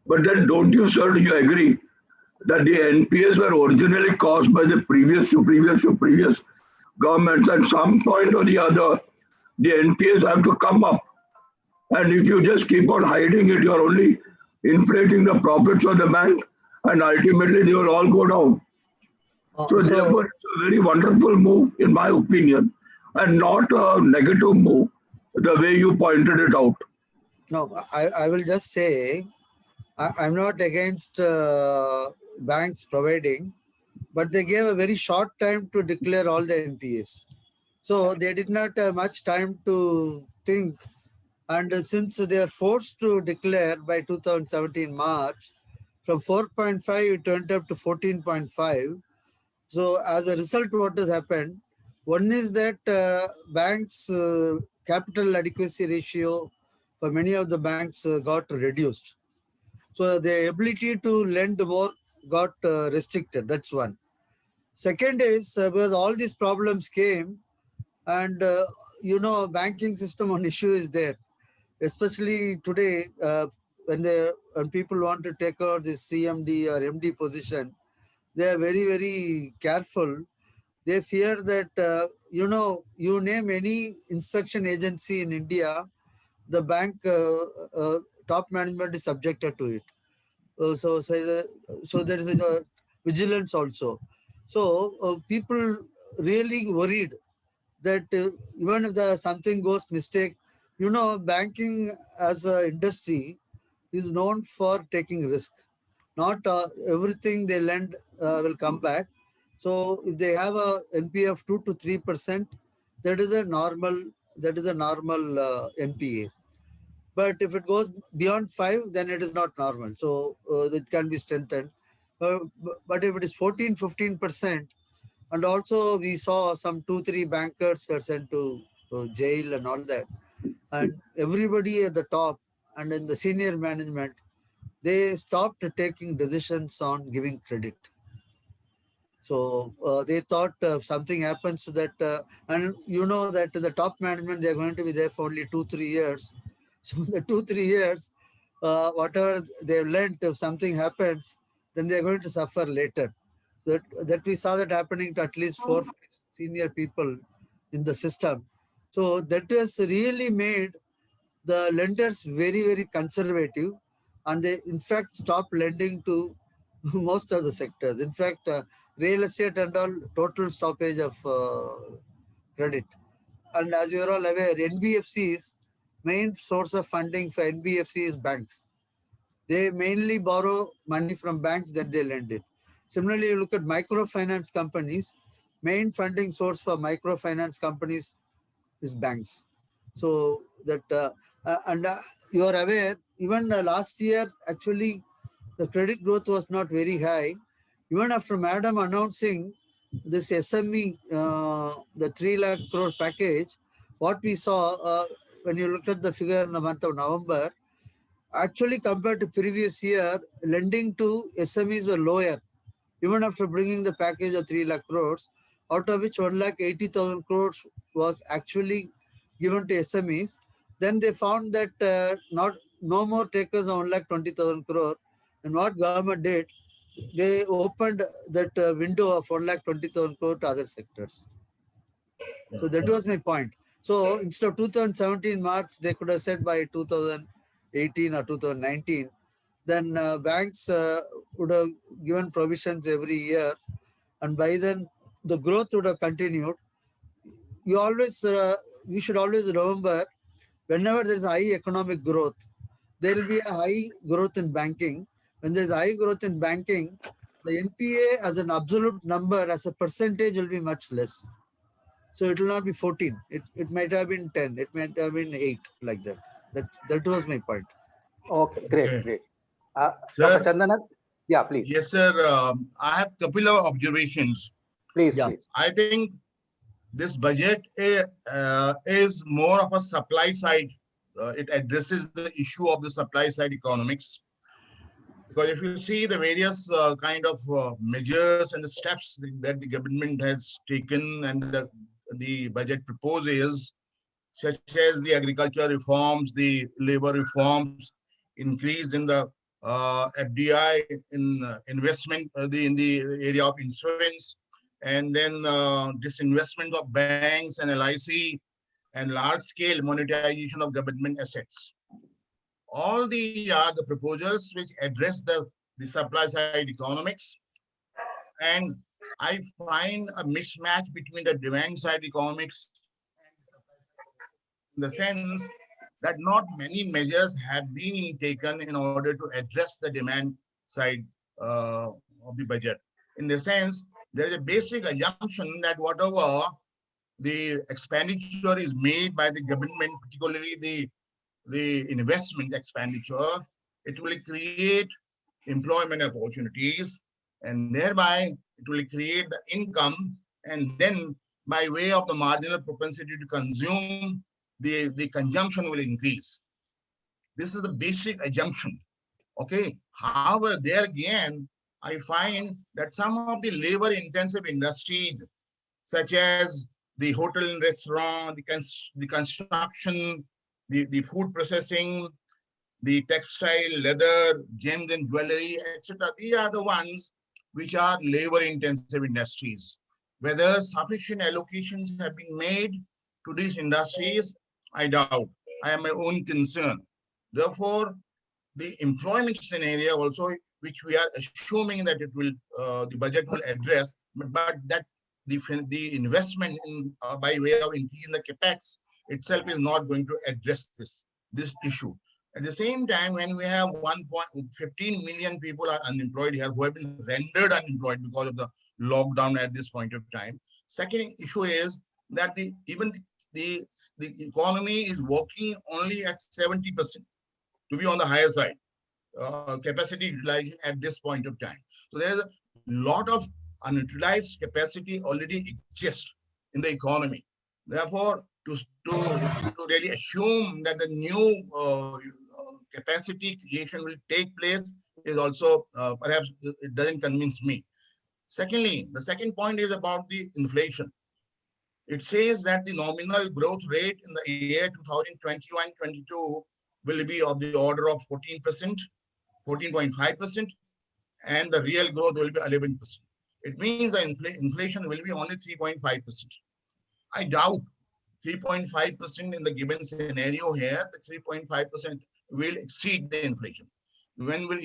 But then don't you, sir, do you agree that the NPAs were originally caused by the previous governments? At some point or the other, the NPAs have to come up. And if you just keep on hiding it, you're only inflating the profits of the bank, and ultimately they will all go down. So therefore, it's a very wonderful move, in my opinion, and not a negative move, the way you pointed it out. No, I will just say, I'm not against banks providing, but they gave a very short time to declare all the NPAs. So they did not have much time to think. And since they are forced to declare by 2017 March, from 4.5 it went up to 14.5. So as a result, what has happened? One is that banks' capital adequacy ratio for many of the banks got reduced. So the ability to lend more got restricted. That's one. Second is because all these problems came, and banking system on issue is there. Especially today, when people want to take over this CMD or MD position, they are very, very careful. They fear that, you name any inspection agency in India, the bank top management is subjected to it. So there is a vigilance also. So people really worried that even if something goes mistake, banking as an industry is known for taking risk. Not everything they lend will come back. So if they have a NPA of 2 to 3%, that is a normal. NPA. But if it goes beyond 5, then it is not normal. So it can be strengthened. But if it is 14, 15%, and also we saw some 2, 3 bankers were sent to jail and all that. And everybody at the top and in the senior management, they stopped taking decisions on giving credit. So they thought something happens to that, and that the top management, they're going to be there for only 2, 3 years. So the 2, 3 years, whatever they've learned, if something happens, then they're going to suffer later. So that we saw that happening to at least 4 senior people in the system. So that has really made the lenders very, very conservative, and they in fact stopped lending to most of the sectors. In fact, real estate and all, total stoppage of credit. And as you are all aware, NBFCs, main source of funding for NBFC is banks. They mainly borrow money from banks, then they lend it. Similarly, you look at microfinance companies, main funding source for microfinance companies is banks. So that, you are aware, even last year, actually, the credit growth was not very high. Even after Madam announcing this SME, the 3 lakh crore package, what we saw, when you looked at the figure in the month of November, actually compared to previous year, lending to SMEs were lower, even after bringing the package of 3 lakh crores, out of which 1,80,000 crores was actually given to SMEs. Then they found that no more takers of 1,20,000 crore. And what government did, they opened that window of 1,20,000 crore to other sectors. So that was my point. So instead of 2017 March, they could have said by 2018 or 2019, then banks would have given provisions every year, and by then the growth would have continued. We should always remember, whenever there is high economic growth, there will be a high growth in banking. When there is high growth in banking, the NPA as an absolute number, as a percentage, will be much less. So it will not be 14. It might have been 10. It might have been 8, like that. That was my point. Okay, great, Okay. great. Sir? Dr. Chandanan? Yeah, please. Yes, sir. I have a couple of observations. Please, Yeah. please. I think this budget is more of a supply side. It addresses the issue of the supply side economics. Because if you see the various kind of measures and the steps that the government has taken and the budget proposes, such as the agriculture reforms, the labor reforms, increase in the FDI in investment in the area of insurance, and then disinvestment of banks and LIC, and large-scale monetization of government assets. All these are the proposals which address the supply side economics, and I find a mismatch between the demand side economics in the sense that not many measures have been taken in order to address the demand side of the budget. In the sense, there is a basic assumption that whatever the expenditure is made by the government, particularly the investment expenditure, it will create employment opportunities, and thereby it will create the income, and then by way of the marginal propensity to consume, the consumption will increase. This is the basic assumption. Okay. However, there again, I find that some of the labor intensive industries, such as the hotel and restaurant, the construction, the food processing, the textile, leather, gems and jewelry, etc. These are the ones which are labor intensive industries. Whether sufficient allocations have been made to these industries, I doubt. I have my own concern. Therefore, the employment scenario also which we are assuming that it will, the budget will address, but that the investment in, by way of increasing the capex itself is not going to address this issue. At the same time, when we have 1.15 million people are unemployed here who have been rendered unemployed because of the lockdown at this point of time. Second issue is that even the economy is working only at 70%, to be on the higher side, capacity utilization at this point of time. So there is a lot of unutilized capacity already exists in the economy. Therefore, to really assume that the new capacity creation will take place is also perhaps it doesn't convince me. Secondly, the second point is about the inflation. It says that the nominal growth rate in the year 2021-22 will be of the order of 14%, 14.5%, and the real growth will be 11%. It means the inflation will be only 3.5%. I doubt 3.5% in the given scenario here, the 3.5% will exceed the inflation. When will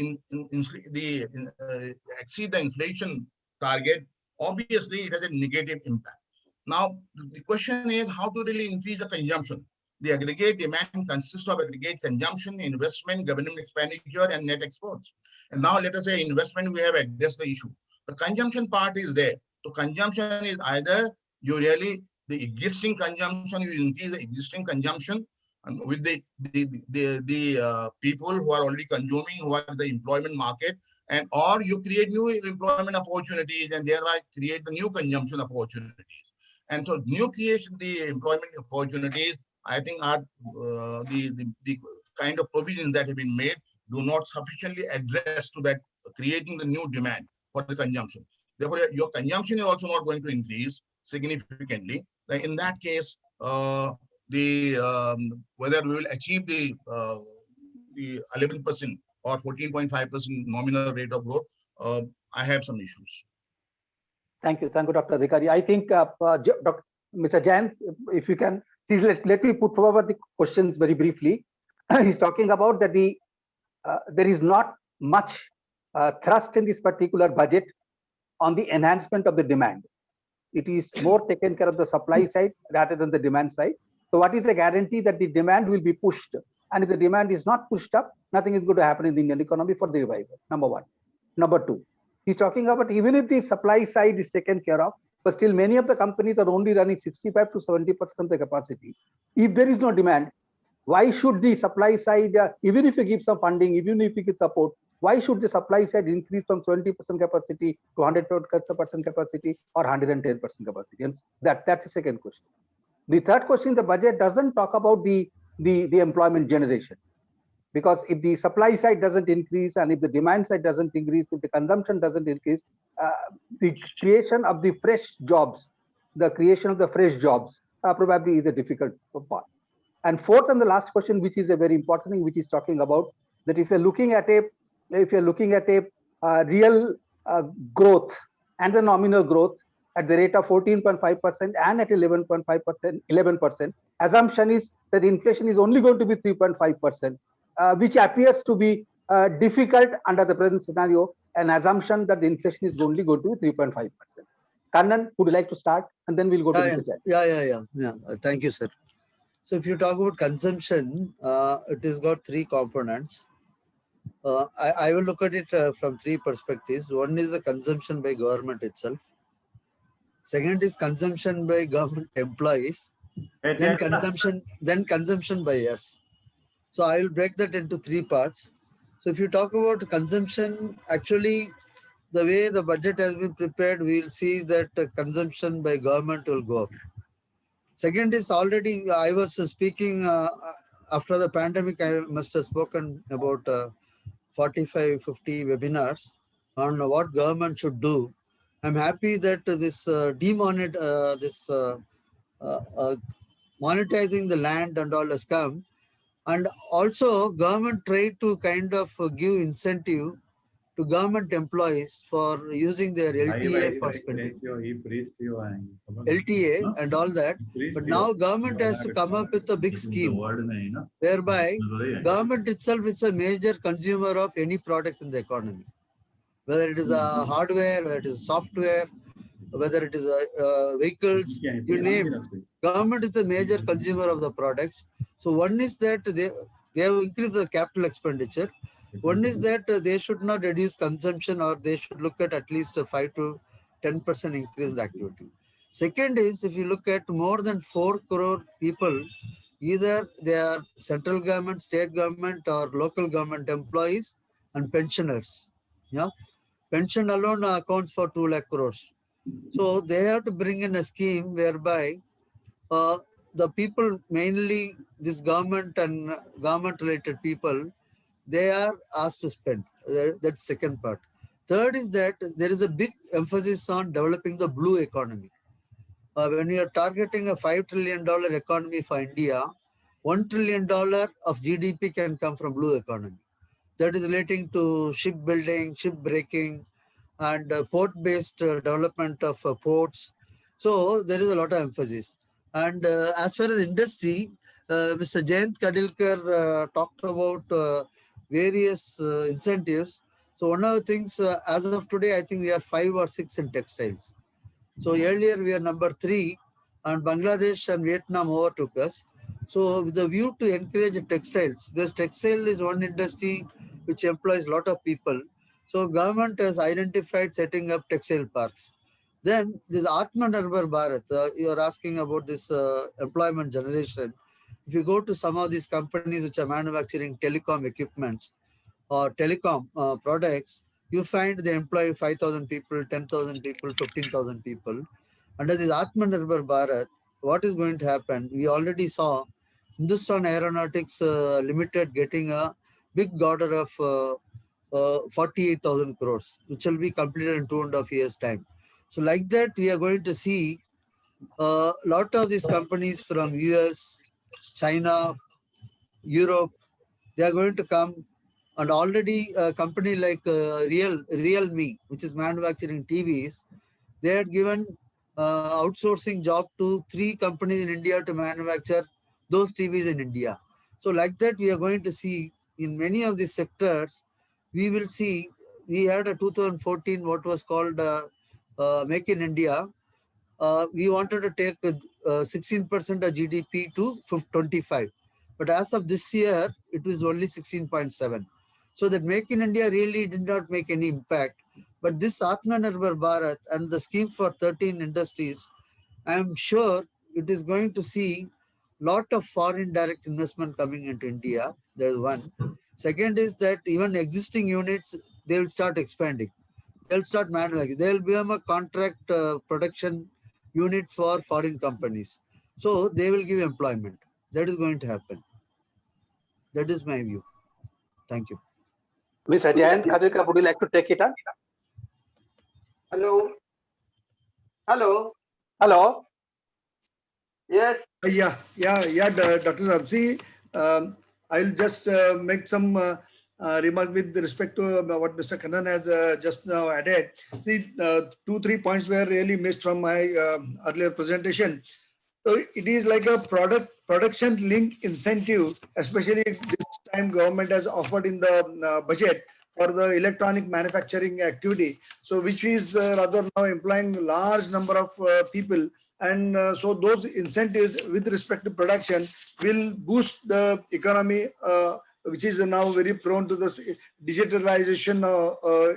exceed the inflation target, obviously it has a negative impact. Now, the question is how to really increase the consumption. The aggregate demand consists of aggregate consumption, investment, government expenditure, and net exports. And now let us say investment, we have addressed the issue. The consumption part is there. So consumption is either you really, the existing consumption, you increase the existing consumption and with the people who are already consuming, who are the employment market, and or you create new employment opportunities and thereby create the new consumption opportunities. And so new creation, the employment opportunities, I think are the kind of provisions that have been made do not sufficiently address to that creating the new demand for the consumption. Therefore, your consumption is also not going to increase significantly. Like in that case, whether we will achieve the 11% or 14.5% nominal rate of growth, I have some issues. Thank you, Dr. Adhikari. I think Mr. Jain, if you can, please let me put forward the questions very briefly. He's talking about that there is not much thrust in this particular budget on the enhancement of the demand. It is more taken care of the supply side rather than the demand side. So what is the guarantee that the demand will be pushed? And if the demand is not pushed up, nothing is going to happen in the Indian economy for the revival, number one. Number two, he's talking about even if the supply side is taken care of, but still many of the companies are only running 65 to 70% of the capacity. If there is no demand, why should the supply side, even if you give some funding, even if you give support, why should the supply side increase from 20% capacity to 100% capacity or 110% capacity? And that's the second question. The third question, the budget doesn't talk about the employment generation. Because if the supply side doesn't increase and if the demand side doesn't increase, if the consumption doesn't increase, the creation of the fresh jobs, probably is a difficult part. And fourth and the last question, which is a very important thing, which is talking about that if you're looking at a real growth and the nominal growth at the rate of 14.5% and at 11%, assumption is that inflation is only going to be 3.5%. Which appears to be difficult under the present scenario, an assumption that the inflation is only going to be 3.5%. Kannan, would you like to start? And then we'll go to Mr. Jain. Yeah. Thank you, sir. So if you talk about consumption, it has got three components. I will look at it from three perspectives. One is the consumption by government itself. Second is consumption by government employees. Then consumption by us. So I will break that into three parts. So if you talk about consumption, actually, the way the budget has been prepared, we will see that consumption by government will go up. Second is already, I was speaking after the pandemic, I must have spoken about 45, 50 webinars on what government should do. I'm happy that this monetizing the land and all has come. And also government tried to kind of give incentive to government employees for using their LTA for spending. LTA and all that. But now government has to come up with a big scheme whereby government itself is a major consumer of any product in the economy. whether it is a hardware, whether it is software, whether it is vehicles, you name it. Government is the major consumer of the products. So one is that they have increased the capital expenditure. One is that they should not reduce consumption, or they should look at least a 5 to 10% increase in the activity. Second is, if you look at more than 4 crore people, either they are central government, state government, or local government employees and pensioners. Yeah, pension alone accounts for 2 lakh crores. So they have to bring in a scheme whereby the people, mainly this government and government-related people, they are asked to spend. That's second part. Third is that there is a big emphasis on developing the blue economy. When you are targeting a $5 trillion economy for India, $1 trillion of GDP can come from blue economy. That is relating to shipbuilding, ship breaking, and port-based development of ports. So there is a lot of emphasis. And as far as industry, Mr. Jayant Kadilkar talked about various incentives. So one of the things, as of today, I think we are 5 or 6 in textiles. So earlier we are number 3, and Bangladesh and Vietnam overtook us. So with the view to encourage textiles, because textile is one industry which employs a lot of people. So government has identified setting up textile parks. Then this Atmanirbhar Bharat, you are asking about this employment generation. If you go to some of these companies which are manufacturing telecom equipments or telecom products, you find they employ 5,000 people, 10,000 people, 15,000 people. Under this Atmanirbhar Bharat, what is going to happen? We already saw Hindustan Aeronautics Limited getting a big order of 48,000 crores, which will be completed in 2.5 years' time. So like that, we are going to see a lot of these companies from US, China, Europe, they are going to come. And already a company like Realme, which is manufacturing TVs, they had given outsourcing job to 3 companies in India to manufacture those TVs in India. So like that, we are going to see in many of these sectors, we will see, we had a 2014, what was called Make in India. We wanted to take 16% of GDP to 25. But as of this year, it was only 16.7. So that Make in India really did not make any impact. But this Atmanirbhar Bharat and the scheme for 13 industries, I am sure it is going to see lot of foreign direct investment coming into India. There is one. Second is that even existing units, they will start expanding. They'll start manufacturing. They'll become a contract production unit for foreign companies. So they will give employment. That is going to happen. That is my view. Thank you. Mr. Jayant Kadilkar, would you like to take it on? Hello. Hello. Hello. Yes. Yeah, Dr. Sabsi, I'll just make some remark with respect to what Mr. Kannan has just now added. See, 2-3 points were really missed from my earlier presentation. So it is like a production link incentive, especially this time government has offered in the budget for the electronic manufacturing activity. So which is rather now employing large number of people. And so those incentives with respect to production will boost the economy, which is now very prone to this digitalization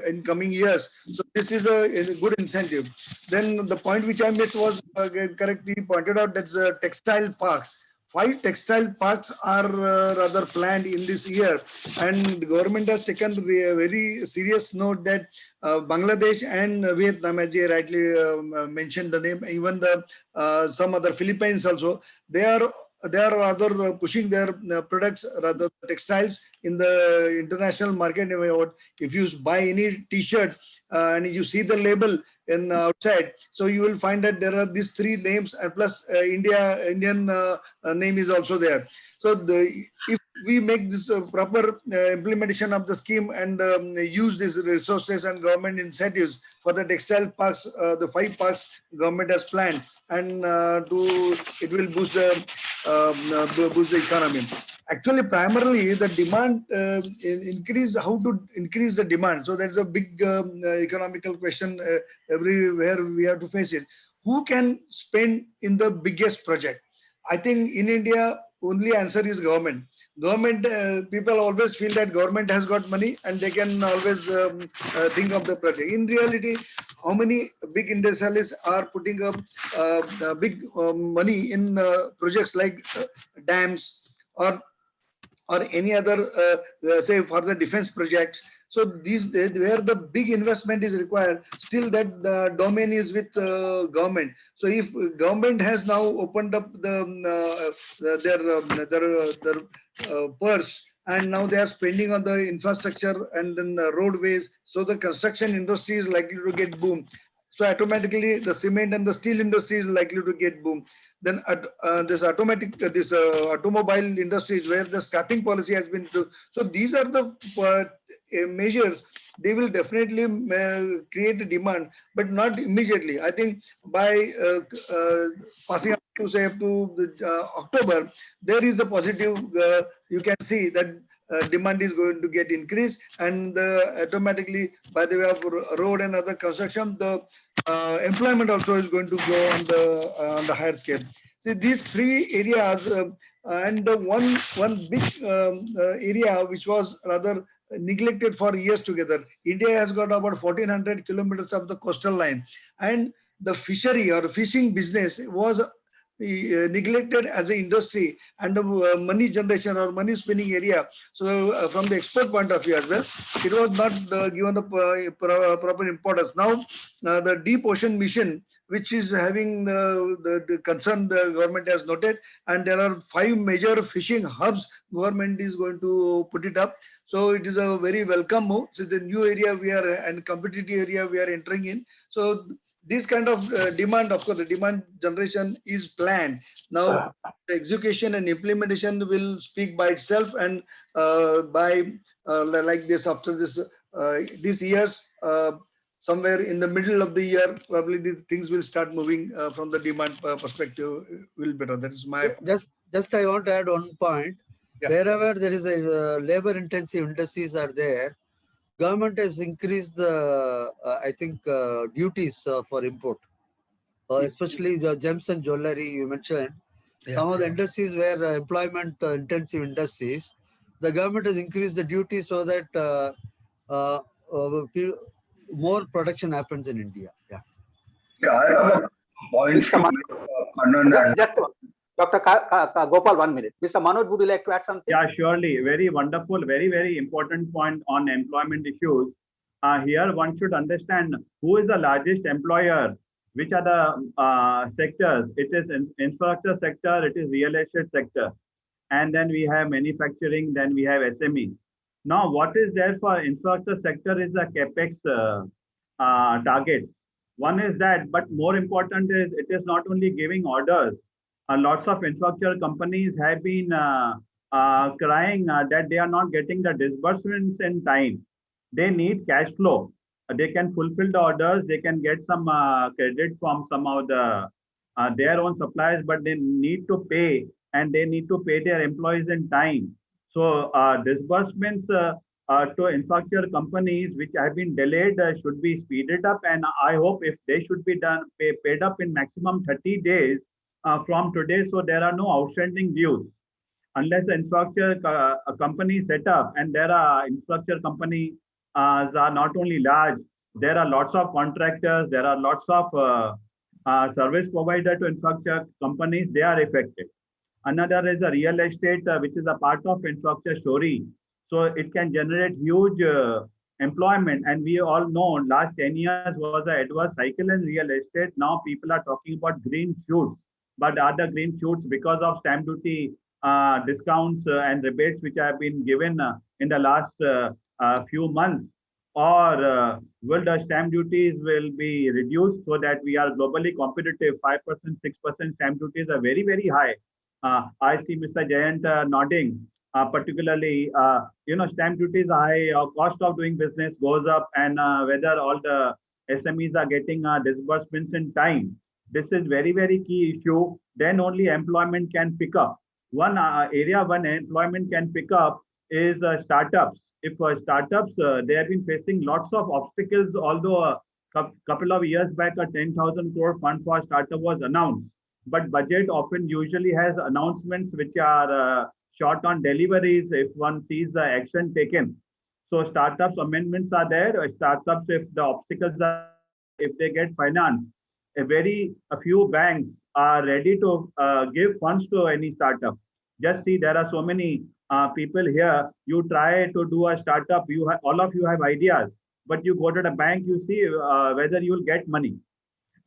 in coming years. So this is a good incentive. Then the point which I missed was correctly pointed out, that's textile parks. 5 textile parks are rather planned in this year, and the government has taken a very serious note that Bangladesh and Vietnam, as you rightly mentioned the name, even the some other Philippines also, they are rather pushing their products, rather textiles, in the international market. If you buy any T-shirt and you see the label in outside, so you will find that there are these 3 names, and plus Indian name is also there. So if we make this proper implementation of the scheme and use these resources and government incentives for the textile parks, the 5 parks government has planned, and it will boost the economy. actually primarily the demand increase, how to increase the demand. So that's a big economical question everywhere we have to face it. Who can spend in the biggest project? I think in India, only answer is government. Government, people always feel that government has got money and they can always think of the project. In reality, how many big industrialists are putting up big money in projects like dams or any other, say for the defense projects. So these, where the big investment is required, still that the domain is with government. So if government has now opened up their purse, and now they are spending on the infrastructure and then roadways, so the construction industry is likely to get boom. So automatically the cement and the steel industry is likely to get boom. Then this automobile industries where the scrapping policy has been. So these are the measures. They will definitely create a demand, but not immediately. I think by passing up to say up to October, there is a positive. You can see that demand is going to get increased, and automatically by the way of road and other construction, the employment also is going to go on the higher scale. See, these three areas, and the one big area which was rather neglected for years together. India has got about 1400 kilometers of the coastal line, and the fishery or fishing business was neglected as an industry and the money generation or money spinning area. So from the export point of view as well, it was not given the proper importance. Now the deep ocean mission, which is having the concern the government has noted, and there are 5 major fishing hubs government is going to put it up. So it is a very welcome move. So the new area we are and competitive area we are entering in. So this kind of demand, of course, the demand generation is planned. Now, the execution and implementation will speak by itself, and by like this after this year's somewhere in the middle of the year, probably the things will start moving from the demand perspective will better. That is my just I want to add one point. Yeah. Wherever there is a labor intensive industries are there, government has increased the I think duties for import, especially the gems and jewelry you mentioned. Yeah. Some of the industries where employment intensive industries, the government has increased the duty so that more production happens in India. Yeah. Yeah, I have a points to make, Kannan, and Just Dr. Gopal, 1 minute. Mr. Manoj, would you like to add something? Yeah, surely. Very wonderful, very, very important point on employment issues. Here one should understand who is the largest employer, which are the sectors. It is infrastructure sector, it is real estate sector. And then we have manufacturing, then we have SME. Now, what is there for infrastructure sector is the CapEx target. One is that, but more important is it is not only giving orders. Lots of infrastructure companies have been crying that they are not getting the disbursements in time. They need cash flow. They can fulfill the orders. They can get some credit from some of the their own suppliers, but they need to pay, and they need to pay their employees in time. So disbursements to infrastructure companies which have been delayed should be speeded up, and I hope if they should be done paid up in maximum 30 days. From today, so there are no outstanding dues. Unless the infrastructure company set up, and there are infrastructure companies are not only large, there are lots of contractors, there are lots of service provider to infrastructure companies, they are affected. Another is a real estate, which is a part of infrastructure story. So it can generate huge employment, and we all know last 10 years was an adverse cycle in real estate. Now people are talking about green shoots. But other green shoots because of stamp duty discounts and rebates which have been given in the last few months, or will the stamp duties will be reduced so that we are globally competitive? 5%, 6% stamp duties are very, very high. I see Mr. Jayant nodding. Particularly, stamp duties are high, cost of doing business goes up, and whether all the SMEs are getting disbursements in time. This is very, very key issue. Then only employment can pick up. one area one employment can pick up is startups. If startups, they have been facing lots of obstacles, although a couple of years back, a 10,000 crore fund for startup was announced. But budget often usually has announcements which are short on deliveries if one sees the action taken. So startups amendments are there. Startups, if the obstacles are, if they get finance, a few banks are ready to give funds to any startup. Just see, there are so many people here. You try to do a startup. All of you have ideas, but you go to the bank. You see whether you will get money.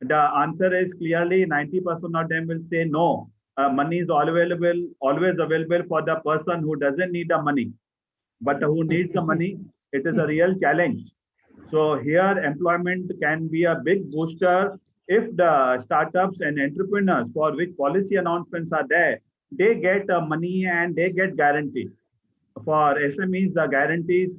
The answer is clearly 90% of them will say no. Money is always available for the person who doesn't need the money, but who needs the money. It is a real challenge. So here employment can be a big booster if the startups and entrepreneurs for which policy announcements are there, they get money and they get guaranteed. For SMEs, the guarantees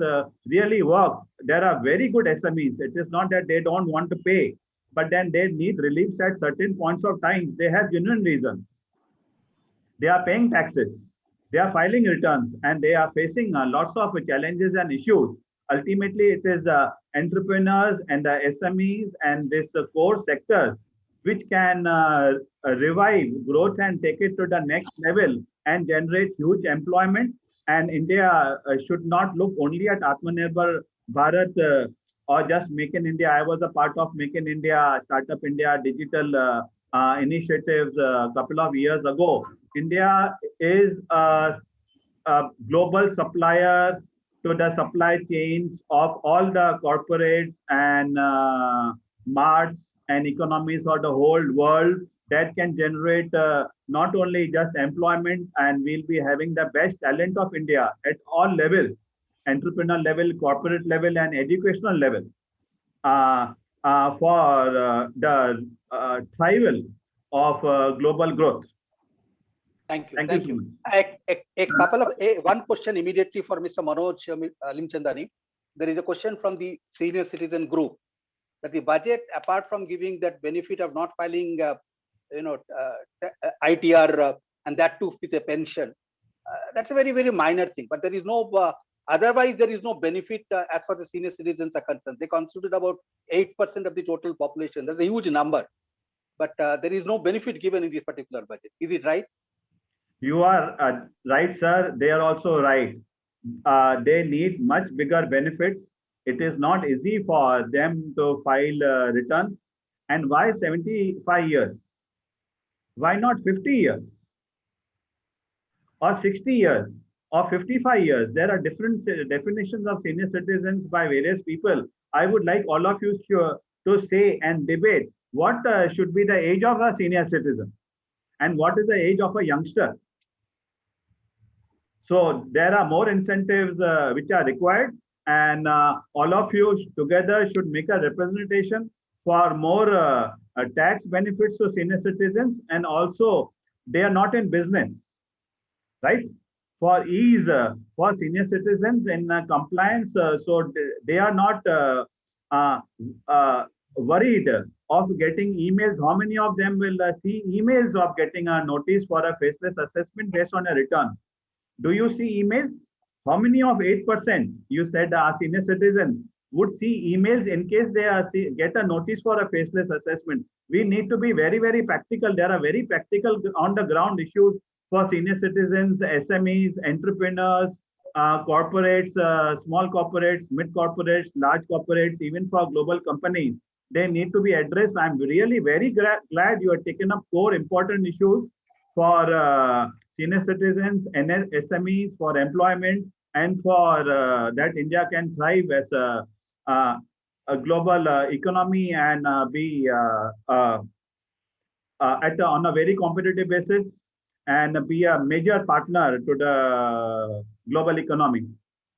really work. There are very good SMEs. It is not that they don't want to pay, but then they need relief at certain points of time. They have genuine reasons. They are paying taxes. They are filing returns, and they are facing lots of challenges and issues. Ultimately, it is entrepreneurs and the SMEs and this core sectors which can revive growth and take it to the next level and generate huge employment. And India should not look only at Atmanirbhar Bharat or just Make in India. I was a part of Make in India, Startup India, digital initiatives a couple of years ago. India is a global supplier to the supply chains of all the corporates and marts and economies of the whole world that can generate not only just employment, and we'll be having the best talent of India at all levels, entrepreneur level, corporate level, and educational level for the thrival of global growth. Thank you. Thank you. A couple of one question immediately for Mr. Manoj Limchandani. There is a question from the senior citizen group that the budget, apart from giving that benefit of not filing, ITR and that too with a pension, that's a very, very minor thing. But there is no otherwise there is no benefit as far as senior citizens are concerned. They constitute about 8% of the total population. That's a huge number, but there is no benefit given in this particular budget. Is it right? You are right, sir. They are also right. They need much bigger benefits. It is not easy for them to file returns. And why 75 years? Why not 50 years? Or 60 years? Or 55 years? There are different definitions of senior citizens by various people. I would like all of you to say and debate what should be the age of a senior citizen and what is the age of a youngster. So there are more incentives which are required, and all of you together should make a representation for more tax benefits to senior citizens, and also they are not in business, right? For ease for senior citizens in compliance, so they are not worried of getting emails. How many of them will see emails of getting a notice for a faceless assessment based on a return? Do you see emails? How many of 8%, you said senior citizens, would see emails in case they get a notice for a faceless assessment? We need to be very, very practical. There are very practical on the ground issues for senior citizens, SMEs, entrepreneurs, corporates, small corporates, mid corporates, large corporates, even for global companies. They need to be addressed. I'm really very glad you have taken up core important issues for senior citizens and SMEs, for employment, and for that India can thrive as a global economy and be on a very competitive basis and be a major partner to the global economy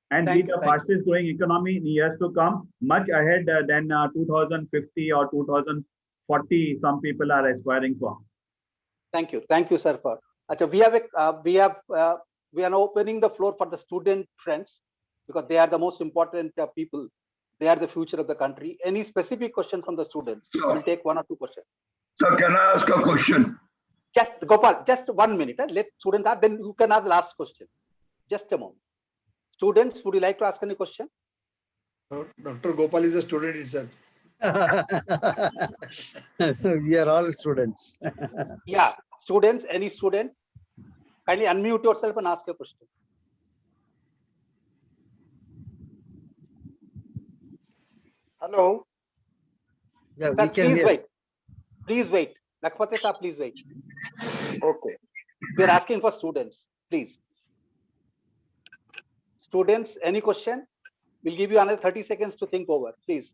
and be the fastest growing economy in years to come, much ahead than 2050 or 2040 some people are aspiring for. Thank you, sir. For we are now opening the floor for the student friends, because they are the most important people. They are the future of the country. Any specific question from the students? Sure. We'll take one or two questions. Sir, can I ask a question? Just Gopal, just 1 minute. Let students ask, then you can ask the last question. Just a moment. Students, would you like to ask any question? Dr. Gopal is a student itself. We are all students. Yeah, students, any student, kindly unmute yourself and ask a question. Hello. Yeah, we Sir, can please hear. wait. Please wait. Lakpate sir, please wait. Okay. We are asking for students, please. Students, any question? We'll give you another 30 seconds to think over, please.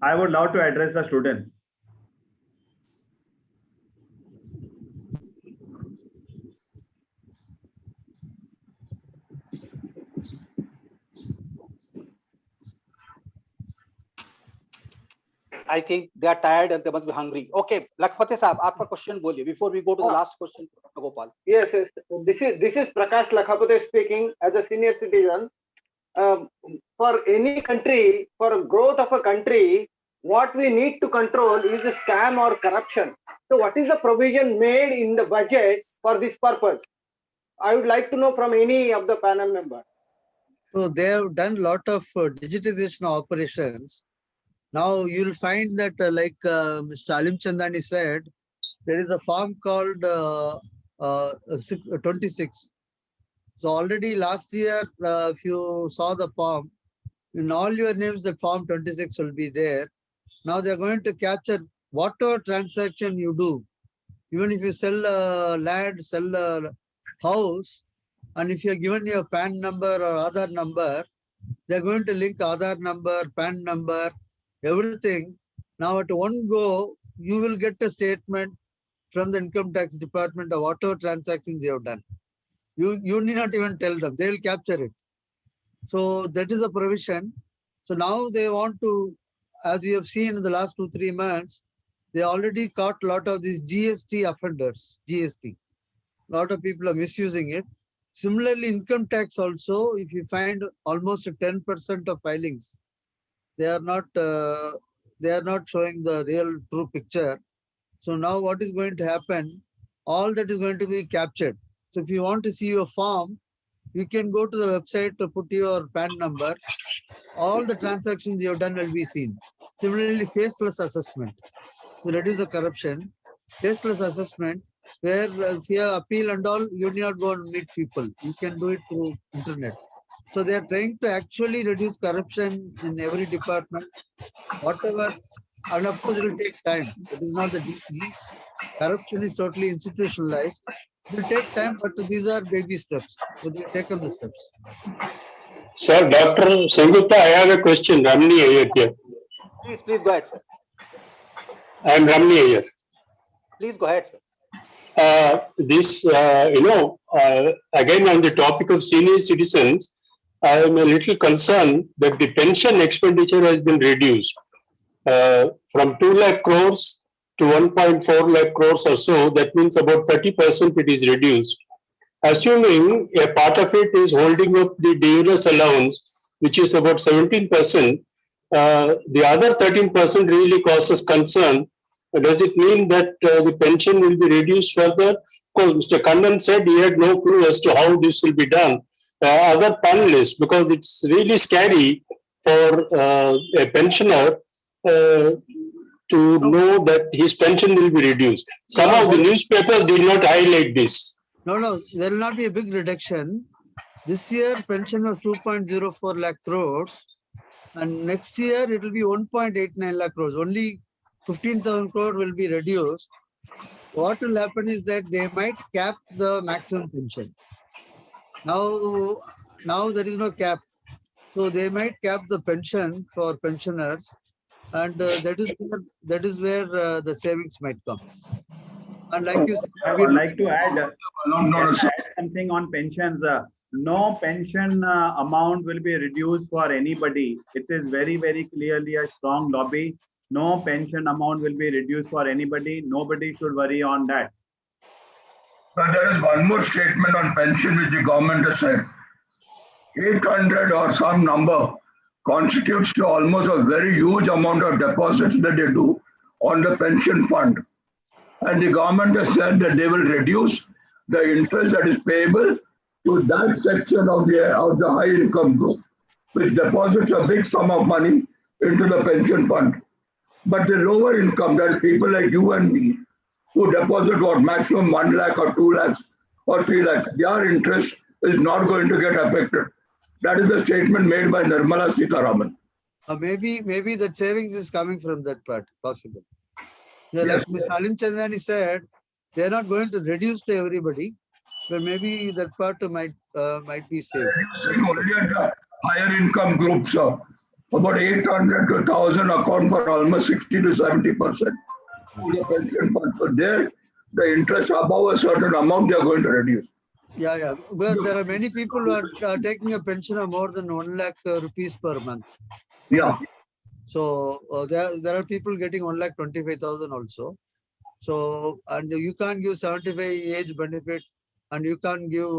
I would love to address the students. I think they are tired and they must be hungry. Okay, Lakpate sir, आपका question बोलिए before we go to the last question, Gopal. Yes, yes. This is Prakash Lakhapate speaking as a senior citizen. For any country, for growth of a country, what we need to control is the scam or corruption. So what is the provision made in the budget for this purpose? I would like to know from any of the panel members. So they have done a lot of digitization operations. Now you'll find that like Mr. Alim Chandani said, there is a form called 26. So already last year, if you saw the form, in all your names, that form 26 will be there. Now they're going to capture whatever transaction you do. Even if you sell land, sell a house, and if you're given your PAN number or Aadhaar number, they're going to link Aadhaar number, PAN number, everything. Now at one go, you will get a statement from the income tax department of whatever transactions you have done. You need not even tell them, they will capture it. So that is a provision. So now they want to, as we have seen in the last 2-3 months, they already caught a lot of these GST offenders, GST. A lot of people are misusing it. Similarly, income tax also, if you find almost 10% of filings, they are not showing the real true picture. So now what is going to happen? All that is going to be captured. So if you want to see your form, you can go to the website to put your PAN number. All the transactions you have done will be seen. Similarly, faceless assessment to reduce the corruption. Faceless assessment, where if you have appeal and all, you need not go and meet people. You can do it through internet. So they are trying to actually reduce corruption in every department, whatever. And of course, it will take time. It is not the DC. Corruption is totally institutionalized. It will take time, but these are baby steps. So they have taken the steps. Sir, Dr. Sengupta, I have a question. Ramni Iyer here. Please go ahead, sir. I am Ramni Iyer. Please go ahead, sir. Again on the topic of senior citizens, I am a little concerned that the pension expenditure has been reduced from 2 lakh crores to 1.4 lakh crores or so. That means about 30% it is reduced. Assuming a part of it is holding up the dividend allowance, which is about 17%, the other 13% really causes concern. Does it mean that the pension will be reduced further? Because Mr. Kannan said he had no clue as to how this will be done. Other panelists, because it's really scary for a pensioner to know that his pension will be reduced. Some of the newspapers did not highlight this. No, there will not be a big reduction. This year, pension was 2.04 lakh crores. And next year, it will be 1.89 lakh crores. Only 15,000 crore will be reduced. What will happen is that they might cap the maximum pension. Now there is no cap. So they might cap the pension for pensioners. And that is where the savings might come. And like you said, I would like to add something on pensions. No pension amount will be reduced for anybody. It is very, very clearly a strong lobby. No pension amount will be reduced for anybody. Nobody should worry on that. But there is one more statement on pension which the government has said. 800 or some number constitutes to almost a very huge amount of deposits that they do on the pension fund. And the government has said that they will reduce the interest that is payable to that section of the high income group, which deposits a big sum of money into the pension fund. But the lower income, that is people like you and me, who deposit what maximum 1 lakh or 2 lakhs or 3 lakhs, their interest is not going to get affected. That is the statement made by Nirmala Sitharaman. Maybe that savings is coming from that part, possible. Yeah, Yes. like Mr. Salim Chandani said, they are not going to reduce to everybody, but maybe that part might be saved. Reducing only at the higher income groups, about 800 to 1,000 account for almost 60 to 70% of the pension fund. So there, the interest above a certain amount, they are going to reduce. Yeah. Well, there are many people who are taking a pension of more than 1 lakh rupees per month. Yeah. So there are people getting 1,25,000 also. So, and you can't give 75 age benefit, and you can't give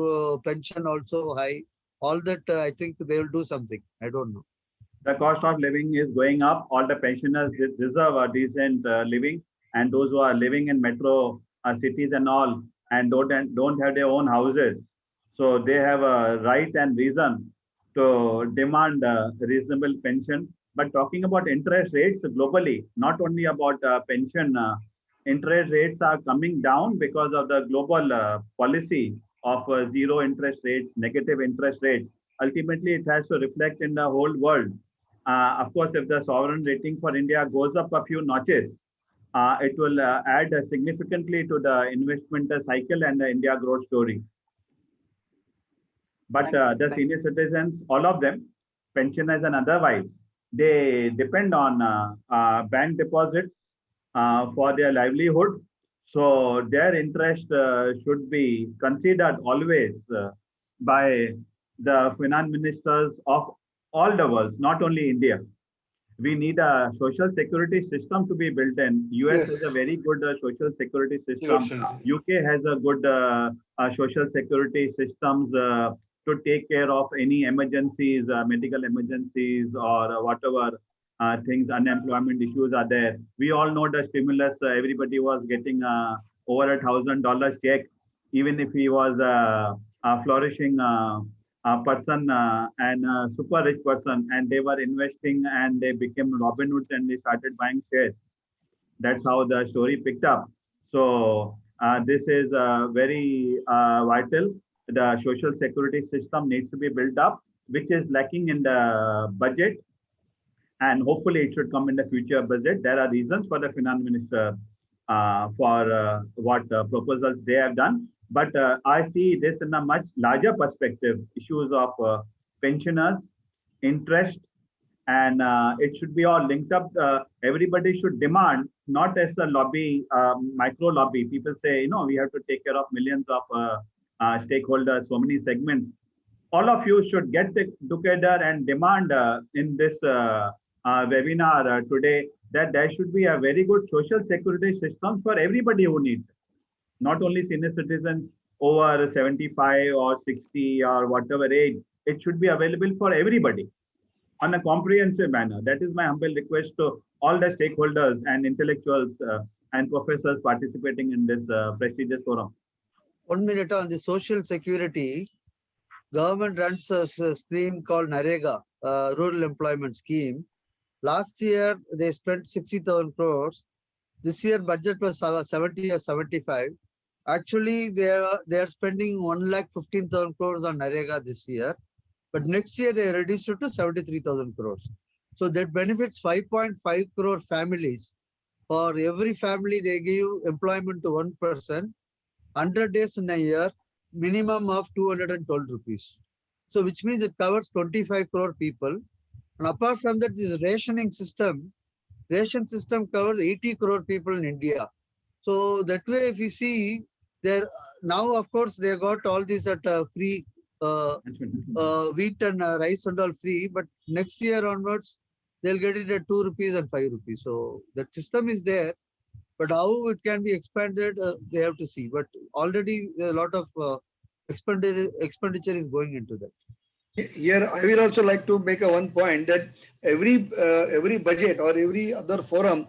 pension also high. All that I think they will do something. I don't know. The cost of living is going up. All the pensioners deserve a decent living, and those who are living in metro cities and all, and don't have their own houses, so they have a right and reason to demand a reasonable pension. But talking about interest rates globally, not only about pension, interest rates are coming down because of the global policy of zero interest rates, negative interest rates. Ultimately, it has to reflect in the whole world. Of course, if the sovereign rating for India goes up a few notches, it will add significantly to the investment cycle and the India growth story. But the senior citizens, all of them, pensioners and otherwise, they depend on bank deposits for their livelihood. So their interest should be considered always by the finance ministers of all the world, not only India. We need a social security system to be built in. US Yes. has a very good social security system. Absolutely. UK has a good social security systems to take care of any emergencies, medical emergencies, or whatever things, unemployment issues are there. We all know the stimulus. Everybody was getting over $1,000 check, even if he was a flourishing person and a super rich person, and they were investing and they became Robin Hoods and they started buying shares. That's how the story picked up. So this is very vital. The social security system needs to be built up, which is lacking in the budget, and hopefully it should come in the future budget. There are reasons for the finance minister for what proposals they have done. But I see this in a much larger perspective, issues of pensioners, interest, and it should be all linked up. Everybody should demand, not as a lobby, micro lobby. People say, we have to take care of millions of stakeholders, so many segments. All of you should get together and demand in this webinar today that there should be a very good social security system for everybody who needs it. Not only senior citizens over 75 or 60 or whatever age, it should be available for everybody on a comprehensive manner. That is my humble request to all the stakeholders and intellectuals and professors participating in this prestigious forum. 1 minute on the social security. Government runs a scheme called NREGA, Rural Employment Scheme. Last year, they spent 60,000 crores. This year, budget was 70 or 75. Actually, they are spending 1,15,000 crores on NREGA this year. But next year, they reduced it to 73,000 crores. So that benefits 5.5 crore families. For every family, they give employment to one person, 100 days in a year, minimum of 212 rupees. So which means it covers 25 crore people. And apart from that, this ration system covers 80 crore people in India. So that way, if you see, there now, of course, they got all these at free wheat and rice and all free, but next year onwards, they'll get it at 2 rupees and 5 rupees. So that system is there, but how it can be expanded, they have to see. But already a lot of expenditure is going into that. Here, I will also like to make a one point that every budget or every other forum,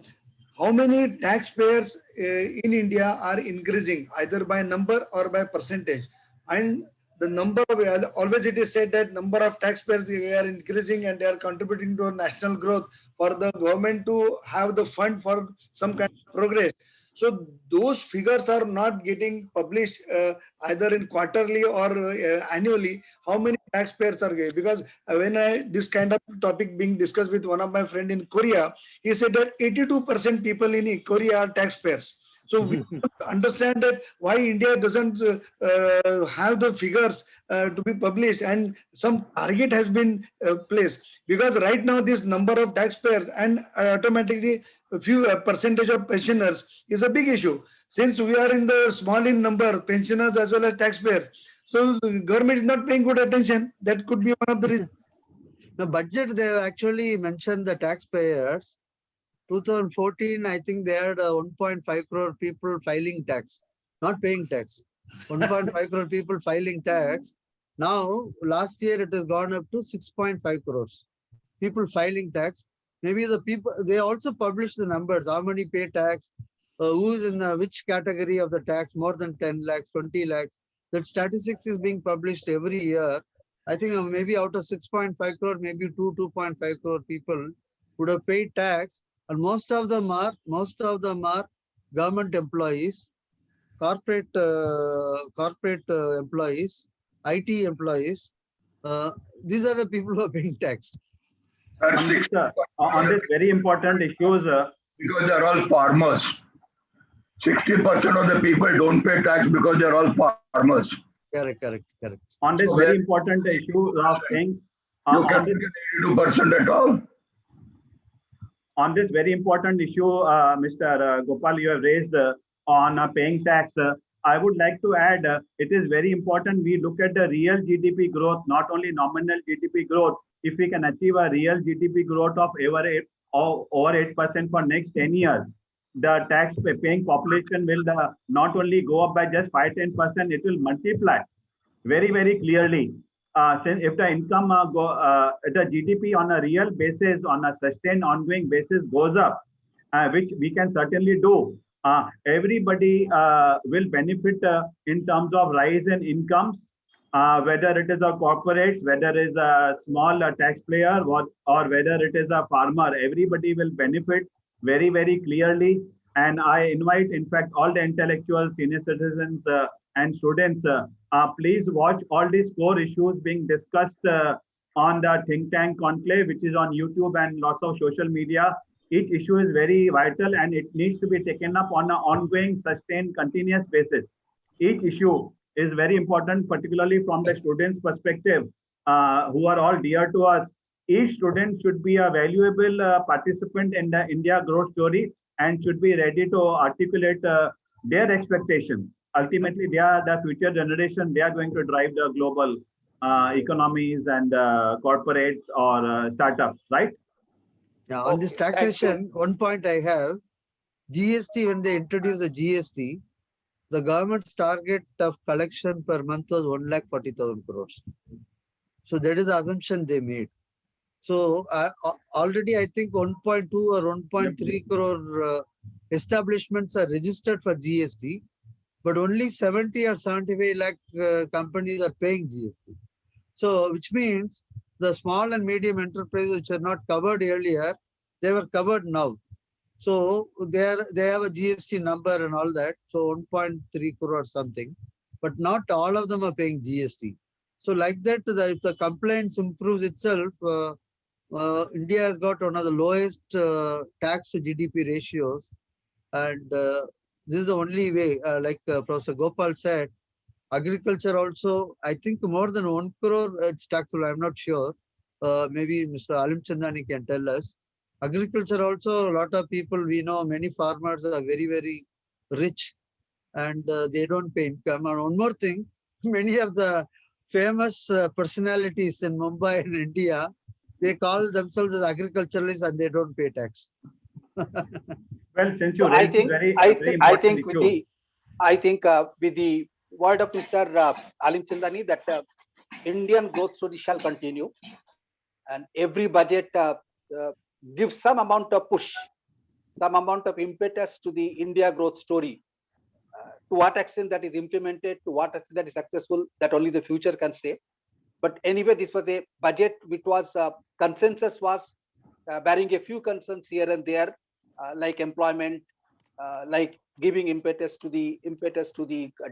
how many taxpayers in India are increasing either by number or by percentage, and the number of, always it is said that number of taxpayers they are increasing and they are contributing to national growth for the government to have the fund for some kind of progress. So those figures are not getting published either in quarterly or annually. How many taxpayers are getting? Because when this kind of topic being discussed with one of my friend in Korea, he said that 82% people in Korea are taxpayers. So we understand that why India doesn't have the figures to be published, and some target has been placed, because right now this number of taxpayers and automatically a few percentage of pensioners is a big issue, since we are in the small in number pensioners as well as taxpayers. So the government is not paying good attention. That could be one of the reasons. The budget, they have actually mentioned the taxpayers. 2014, I think they had 1.5 crore people filing tax, not paying tax. 1.5 crore people filing tax. Now, last year it has gone up to 6.5 crores people filing tax. Maybe the people, they also publish the numbers, how many pay tax, who's in which category of the tax, more than 10 lakhs, 20 lakhs. That statistics is being published every year. I think maybe out of 6.5 crore, maybe 2.5 crore people would have paid tax. And most of them are government employees, corporate employees, IT employees. These are the people who are paying tax. On this very important issues, because they're all farmers. 60% of the people don't pay tax because they're all farmers. Correct. On this very important issue of paying, You can't get 82% at all. on this very important issue, Mr. Gopal, you have raised on paying tax. I would like to add, it is very important we look at the real GDP growth, not only nominal GDP growth. If we can achieve a real GDP growth of over 8% for next 10 years, the tax paying population will not only go up by just 5-10%, it will multiply very, very clearly. Since if the income the GDP on a real basis, on a sustained ongoing basis goes up, which we can certainly do, everybody will benefit in terms of rise in incomes, whether it is a corporate, whether it is a small taxpayer, or whether it is a farmer. Everybody will benefit very, very clearly. And I invite, in fact, all the intellectuals, senior citizens, and students, please watch all these core issues being discussed on the Think Tank Conclave, which is on YouTube and lots of social media. Each issue is very vital and it needs to be taken up on an ongoing, sustained, continuous basis. Each issue is very important, particularly from the students' perspective, who are all dear to us. Each student should be a valuable participant in the India growth story and should be ready to articulate their expectations. Ultimately, they are the future generation. They are going to drive the global economies and corporates or startups, right? Yeah, on this taxation, one point I have, GST, when they introduced the GST, the government's target of collection per month was 1,40,000 crores. So that is the assumption they made. So already I think 1.2 or 1.3 crore establishments are registered for GST, but only 70 or 75 lakh companies are paying GST. So which means the small and medium enterprises which are not covered earlier, they were covered now. So they have a GST number and all that. So 1.3 crore or something, but not all of them are paying GST. So like that, if the compliance improves itself, India has got one of the lowest tax to GDP ratios. And this is the only way, like Professor Gopal said, agriculture also, I think more than 1 crore it's taxable, I'm not sure. Maybe Mr. Alim Chandani can tell us. Agriculture also, a lot of people, we know many farmers are very, very rich and they don't pay income. And one more thing, many of the famous personalities in Mumbai and India, they call themselves as agriculturalists and they don't pay tax. Well, since you I think with the word of Mr. Alim Chandani, that Indian growth story shall continue, and every budget gives some amount of push, some amount of impetus to the India growth story. To what extent that is implemented, to what extent that is successful, that only the future can say. But anyway, this was a budget which was consensus was bearing a few concerns here and there, like employment, like giving impetus to the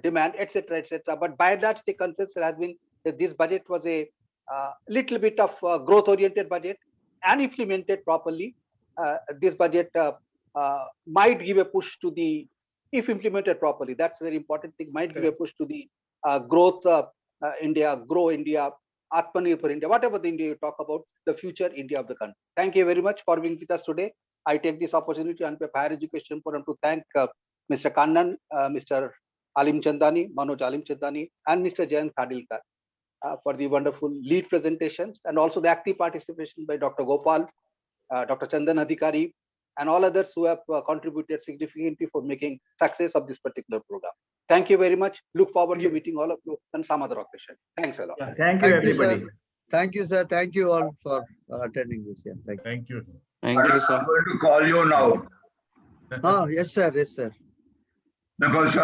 demand, etc., etc. But by and large, the consensus has been that this budget was a little bit of growth-oriented budget, and implemented properly, this budget might give a push to the, if implemented properly, that's a very important thing, might give a push to the growth India, grow India, Atmanirbhar India, whatever the India you talk about, the future India of the country. Thank you very much for being with us today. I take this opportunity on behalf of Higher Education Forum to thank Mr. Kannan, Mr. Alim Chandani, Manoj Alim Chandani, and Mr. Jayant Khadilkar for the wonderful lead presentations, and also the active participation by Dr. Gopal, Dr. Chandan Adhikari, and all others who have contributed significantly for making success of this particular program. Thank you very much. Look forward to meeting all of you on some other occasion. Thanks a lot. Yeah. Thank you, everybody. Sir. Thank you, sir. Thank you all for attending this. Yeah. Thank you. I'm going to call you now Oh, yes, sir. Yes, sir. because